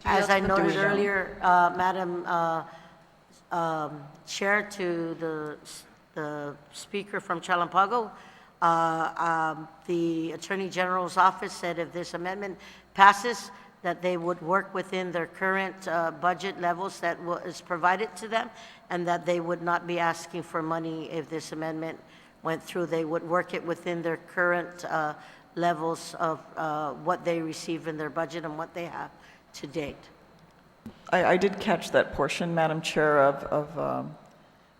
As I noted we know? earlier, Madam Chair, to the speaker from Chalampago, the Attorney General's office said if this amendment passes, that they would work within their current budget levels that is provided to them, and that they would not be asking for money if this amendment went through. They would work it within their current levels of what they receive in their budget and what they have to date. I did catch that portion, Madam Chair, of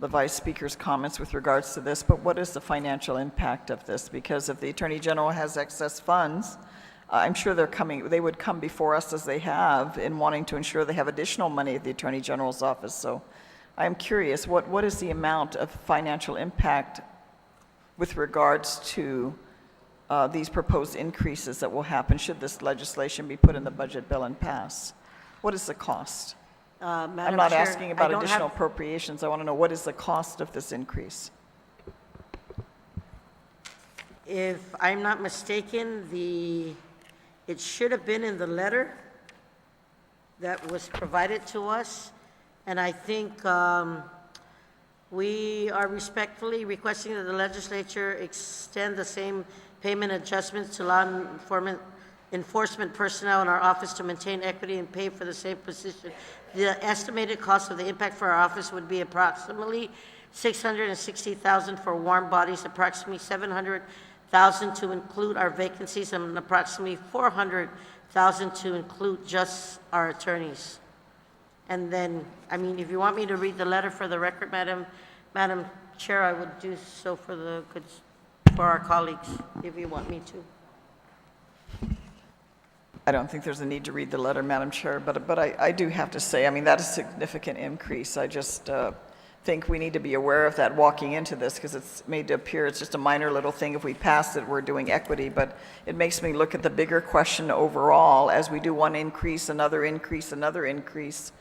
the Vice Speaker's comments with regards to this, but what is the financial impact of this? Because if the Attorney General has excess funds, I'm sure they would come before us as they have in wanting to ensure they have additional money at the Attorney General's office. So I'm curious, what is the amount of financial impact with regards to these proposed increases that will happen should this legislation be put in the budget bill and pass? What is the cost? I'm not Chair, asking about I don't additional have- appropriations. I want to know, what is the cost of this increase? If I'm not mistaken, it should have been in the letter that was provided to us, and I think we are respectfully requesting that the legislature extend the same payment adjustments to law enforcement personnel in our office to maintain equity and pay for the same position. The estimated cost of the impact for our office would be approximately $660,000 for warm bodies, approximately $700,000 to include our vacancies, and approximately $400,000 to include just our attorneys. And then, I mean, if you want me to read the letter for the record, Madam Chair, I would do so for our colleagues, if you want me to. I don't think there's a need to read the letter, Madam Chair, but I do have to say, I mean, that is a significant increase. I just think we need to be aware of that walking into this, because it's made to appear it's just a minor little thing. If we pass it, we're doing equity, but it makes me look at the bigger question overall as we do one increase, another increase, another increase.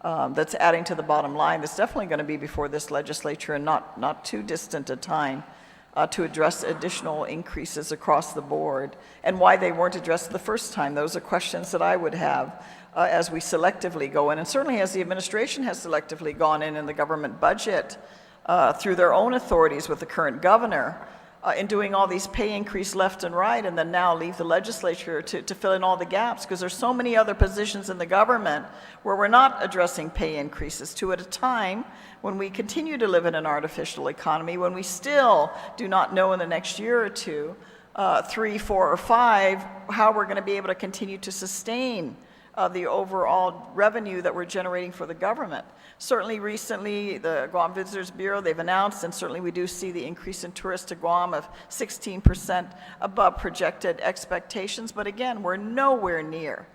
That's adding to the bottom line. That's definitely going to be before this legislature and not too distant a time to address additional increases across the board, and why they weren't addressed the first time. Those are questions that I would have as we selectively go in, and certainly as the administration has selectively gone in the government budget through their own authorities with the current governor in doing all these pay increase left and right, and then now leave the legislature to fill in all the gaps, because there's so many other positions in the government where we're not addressing pay increases, two at a time, when we continue to live in an artificial economy, when we still do not know in the next year or two, 3, 4, or 5, how we're going to be able to continue to sustain the overall revenue that we're generating for the government. Certainly recently, the Guam Visitors Bureau, they've announced, and certainly we do see the increase in tourists to Guam of 16% above projected expectations, but again, we're nowhere near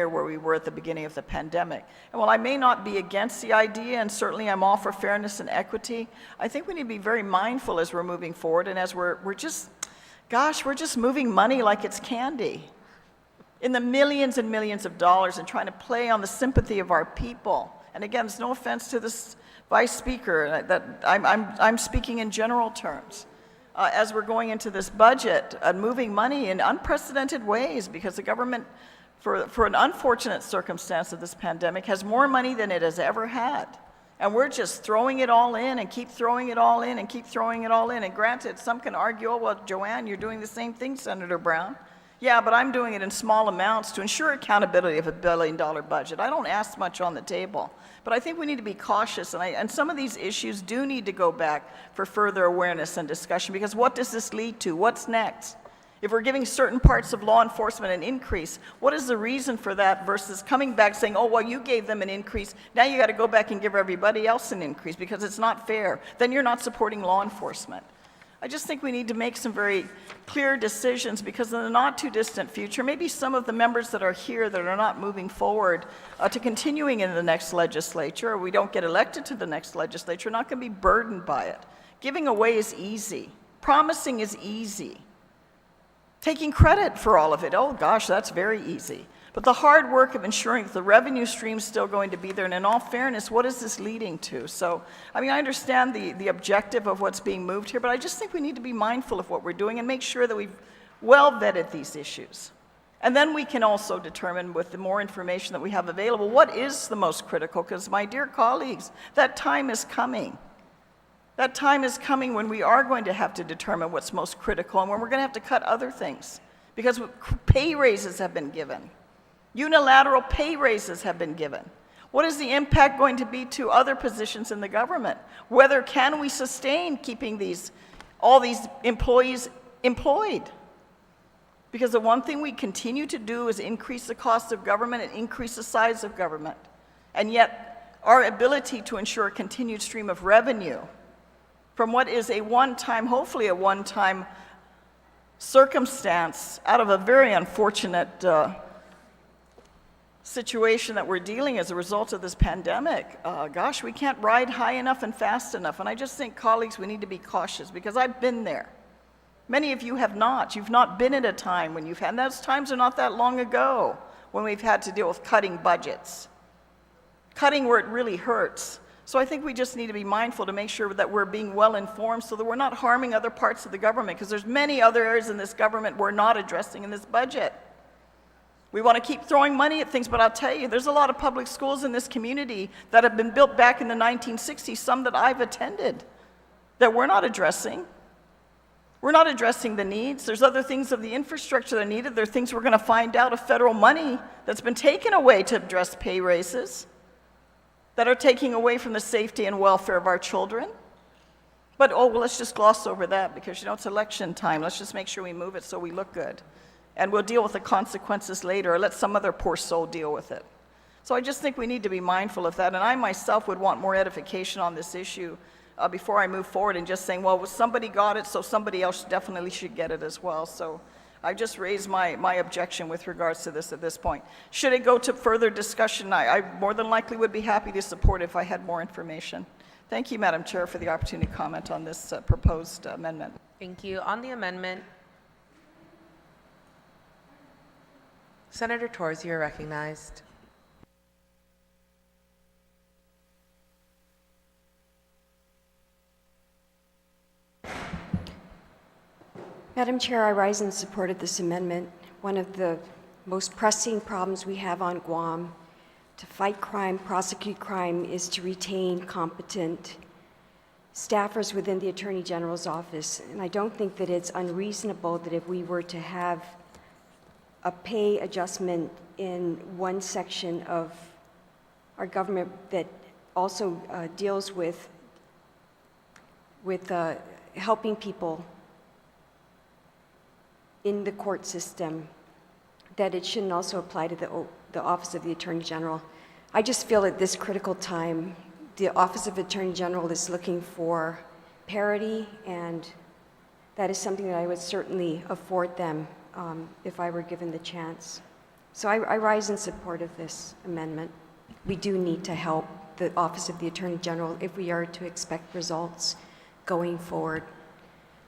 where we were at the beginning of the pandemic. And while I may not be against the idea, and certainly I'm all for fairness and equity, I think we need to be very mindful as we're moving forward, and as we're just moving money like it's candy in the millions and millions of dollars and trying to play on the sympathy of our people. And again, there's no offense to this Vice Speaker, that I'm speaking in general terms. As we're going into this budget and moving money in unprecedented ways, because the government, for an unfortunate circumstance of this pandemic, has more money than it has ever had. And we're just throwing it all in and keep throwing it all in and keep throwing it all in. And granted, some can argue, oh, well, Joanne, you're doing the same thing, Senator Brown. Yeah, but I'm doing it in small amounts to ensure accountability of $1 billion budget. I don't ask much on the table. But I think we need to be cautious, and some of these issues do need to go back for further awareness and discussion, because what does this lead to? What's next? If we're giving certain parts of law enforcement an increase, what is the reason for that versus coming back saying, oh, well, you gave them an increase, now you got to go back and give everybody else an increase because it's not fair. Then you're not supporting law enforcement. I just think we need to make some very clear decisions, because in the not too distant future, maybe some of the members that are here that are not moving forward to continuing in the next legislature, or we don't get elected to the next legislature, are not going to be burdened by it. Giving away is easy. Promising is easy. Taking credit for all of it, oh gosh, that's very easy. But the hard work of ensuring that the revenue stream is still going to be there, and in all fairness, what is this leading to? So, I mean, I understand the objective of what's being moved here, but I just think we need to be mindful of what we're doing and make sure that we've well vetted these issues. And then we can also determine, with the more information that we have available, what is the most critical, because my dear colleagues, that time is coming. That time is coming when we are going to have to determine what's most critical and when we're going to have to cut other things, because pay raises have been given. Unilateral pay raises have been given. What is the impact going to be to other positions in the government? Whether can we sustain keeping all these employees employed? Because the one thing we continue to do is increase the cost of government and increase the size of government. And yet, our ability to ensure a continued stream of revenue from what is a one-time, hopefully a one-time circumstance out of a very unfortunate situation that we're dealing as a result of this pandemic. Gosh, we can't ride high enough and fast enough. And I just think, colleagues, we need to be cautious, because I've been there. Many of you have not. You've not been at a time when you've had, and those times are not that long ago when we've had to deal with cutting budgets. Cutting where it really hurts. So I think we just need to be mindful to make sure that we're being well informed so that we're not harming other parts of the government, because there's many other areas in this government we're not addressing in this budget. We want to keep throwing money at things, but I'll tell you, there's a lot of public schools in this community that have been built back in the 1960s, some that I've attended, that we're not addressing. We're not addressing the needs. There's other things of the infrastructure that are needed. There are things we're going to find out of federal money that's been taken away to address pay raises, that are taking away from the safety and welfare of our children. But, oh, well, let's just gloss over that because, you know, it's election time. Let's just make sure we move it so we look good. And we'll deal with the consequences later, or let some other poor soul deal with it. So I just think we need to be mindful of that. And I myself would want more edification on this issue before I move forward and just saying, well, somebody got it, so somebody else definitely should get it as well. So I just raised my objection with regards to this at this point. Should it go to further discussion, I more than likely would be happy to support if I had more information. Thank you, Madam Chair, for the opportunity to comment on this proposed amendment. Thank you. On the amendment, Senator Torres, you are recognized. Madam Chair, I rise in support of this amendment. One of the most pressing problems we have on Guam to fight crime, prosecute crime, is to retain competent staffers within the Attorney General's office. And I don't think that it's unreasonable that if we were to have a pay adjustment in one section of our government that also deals with helping people in the court system, that it shouldn't also apply to the Office of the Attorney General. I just feel at this critical time, the Office of Attorney General is looking for parity, and that is something that I would certainly afford them if I were given the chance. So I rise in support of this amendment. We do need to help the Office of the Attorney General if we are to expect results going forward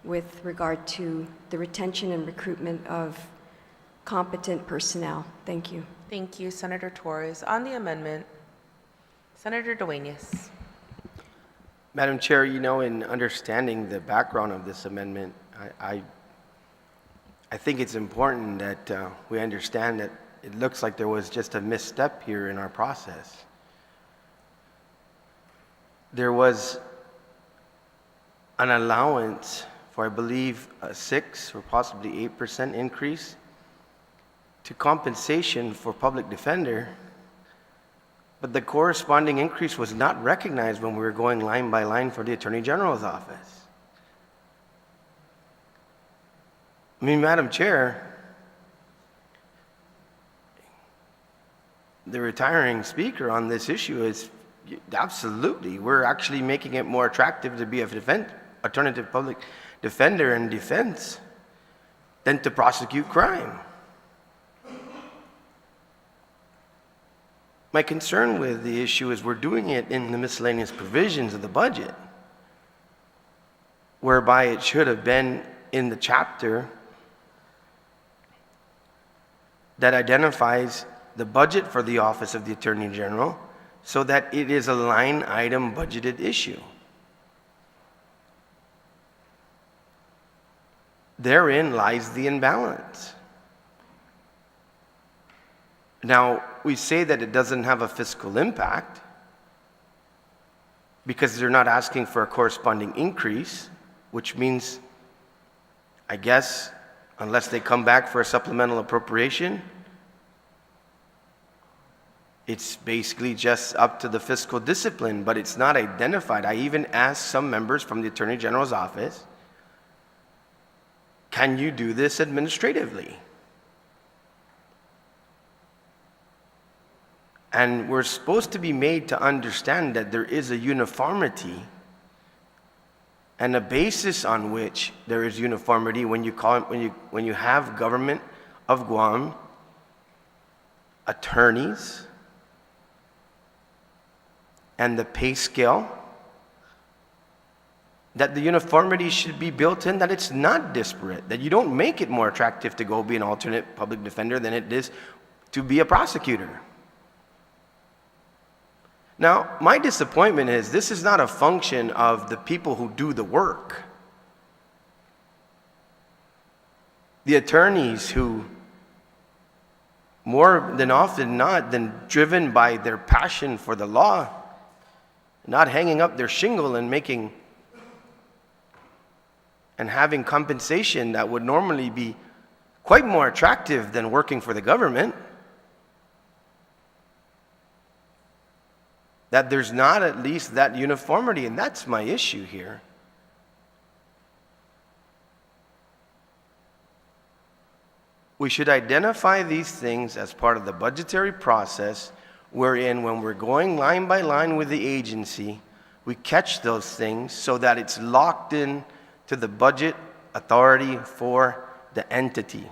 with regard to the retention and recruitment of competent personnel. Thank you. Thank you, Senator Torres. On the amendment, Senator Duenas. Madam Chair, you know, in understanding the background of this amendment, I think it's important that we understand that it looks like there was just a misstep here in our process. There was an allowance for, I believe, a 6 or possibly 8% increase to compensation for public defender, but the corresponding increase was not recognized when we were going line by line for the Attorney General's office. I mean, Madam Chair, the retiring speaker on this issue is absolutely, we're actually making it more attractive to be a alternative public defender in defense than to prosecute crime. My concern with the issue is we're doing it in the miscellaneous provisions of the budget, whereby it should have been in the chapter that identifies the budget for the Office of the Attorney General so that it is a line item budgeted issue. Therein lies the imbalance. Now, we say that it doesn't have a fiscal impact because they're not asking for a corresponding increase, which means, I guess, unless they come back for a supplemental appropriation, it's basically just up to the fiscal discipline, but it's not identified. I even asked some members from the Attorney General's office, can you do this administratively? And we're supposed to be made to understand that there is a uniformity and a basis on which there is uniformity when you have government of Guam attorneys and the pay scale, that the uniformity should be built in, that it's not disparate, that you don't make it more attractive to go be an alternate public defender than it is to be a prosecutor. Now, my disappointment is this is not a function of the people who do the work. The attorneys who, more than often not, than driven by their passion for the law, not hanging up their shingle and making and having compensation that would normally be quite more attractive than working for the government, that there's not at least that uniformity, and that's my issue here. We should identify these things as part of the budgetary process, wherein when we're going line by line with the agency, we catch those things so that it's locked in to the budget authority for the entity.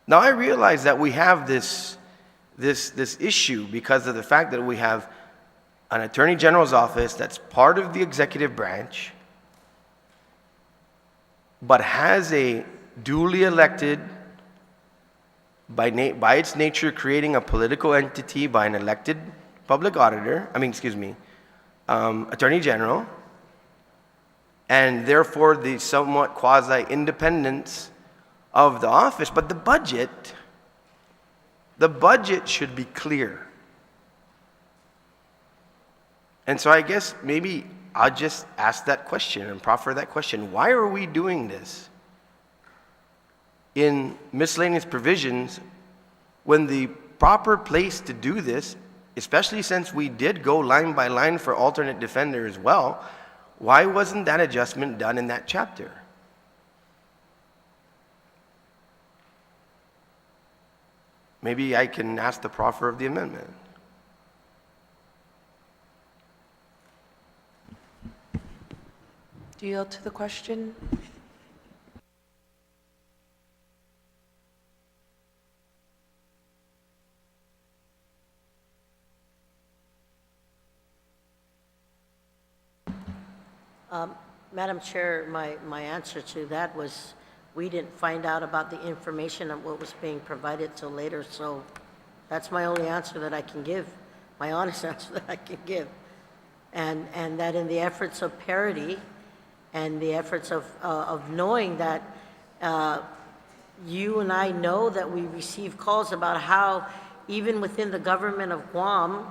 Now, I realize that we have this issue because of the fact that we have an Attorney General's office that's part of the executive branch, but has a duly elected, by its nature creating a political entity by an elected public auditor, Attorney General, and therefore the somewhat quasi-independence of the office. But the budget should be clear. And so I guess maybe I'll just ask that question and proffer that question. Why are we doing this in miscellaneous provisions when the proper place to do this, especially since we did go line by line for alternate defender as well, why wasn't that adjustment done in that chapter? Maybe I can ask the proffer of the amendment. Do you yield to the question? Madam Chair, my answer to that was we didn't find out about the information of what was being provided till later, so that's my only answer that I can give, my honest answer that I can give. And that in the efforts of parity and the efforts of knowing that you and I know that we receive calls about how even within the government of Guam,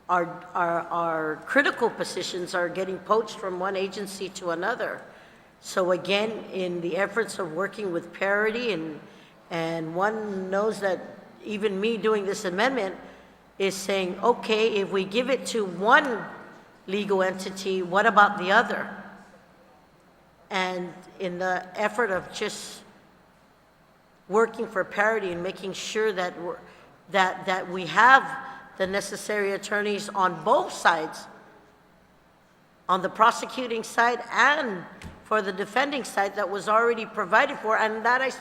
our critical positions are getting poached from one agency to another. So again, in the efforts of working with parity, and one knows that even me doing this amendment is saying, okay, if we give it to one legal entity, what about the other? And in the effort of just working for parity and making sure that that we have the necessary attorneys on both sides, on the prosecuting side and for the defending side, that was already provided for, and that I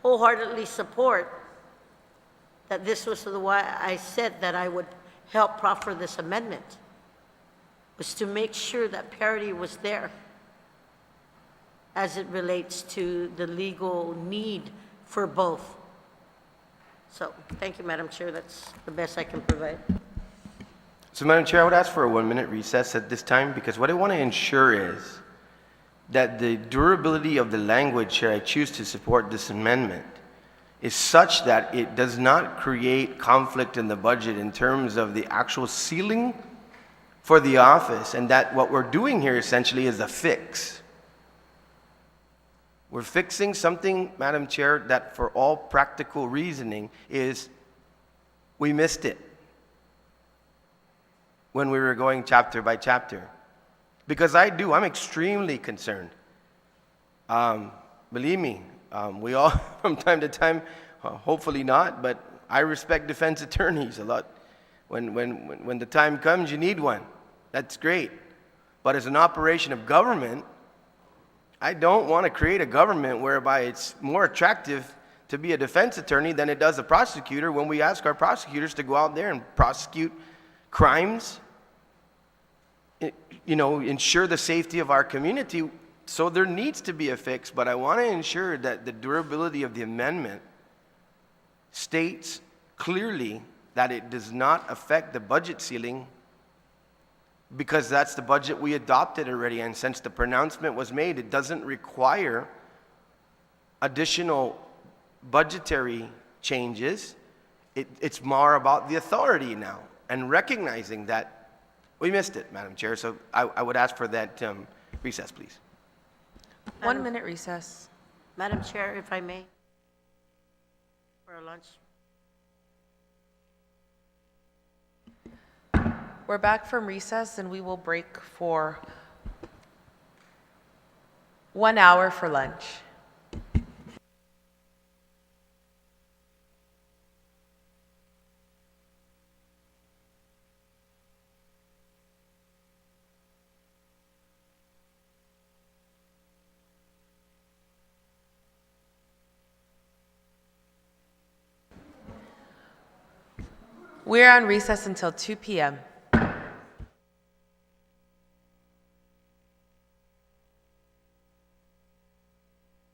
wholeheartedly support. That this was why I said that I would help proffer this amendment, was to make sure that parity was there as it relates to the legal need for both. So, thank you, Madam Chair. That's the best I can provide. So, Madam Chair, I would ask for a 1-minute recess at this time, because what I want to ensure is that the durability of the language here I choose to support this amendment is such that it does not create conflict in the budget in terms of the actual ceiling for the office, and that what we're doing here essentially is a fix. We're fixing something, Madam Chair, that for all practical reasoning is we missed it when we were going chapter by chapter. Because I'm extremely concerned. Believe me, we all, from time to time, hopefully not, but I respect defense attorneys a lot. When the time comes, you need one. That's great. But as an operation of government, I don't want to create a government whereby it's more attractive to be a defense attorney than it does a prosecutor when we ask our prosecutors to go out there and prosecute crimes, ensure the safety of our community. So there needs to be a fix, but I want to ensure that the durability of the amendment states clearly that it does not affect the budget ceiling, because that's the budget we adopted already, and since the pronouncement was made, it doesn't require additional budgetary changes. It's more about the authority now, and recognizing that we missed it, Madam Chair. So I would ask for that recess, please. 1-minute recess. Madam Chair, if I may, for a lunch. We're back from recess, and we will break for 1 hour for lunch. We're on recess until 2 p.m.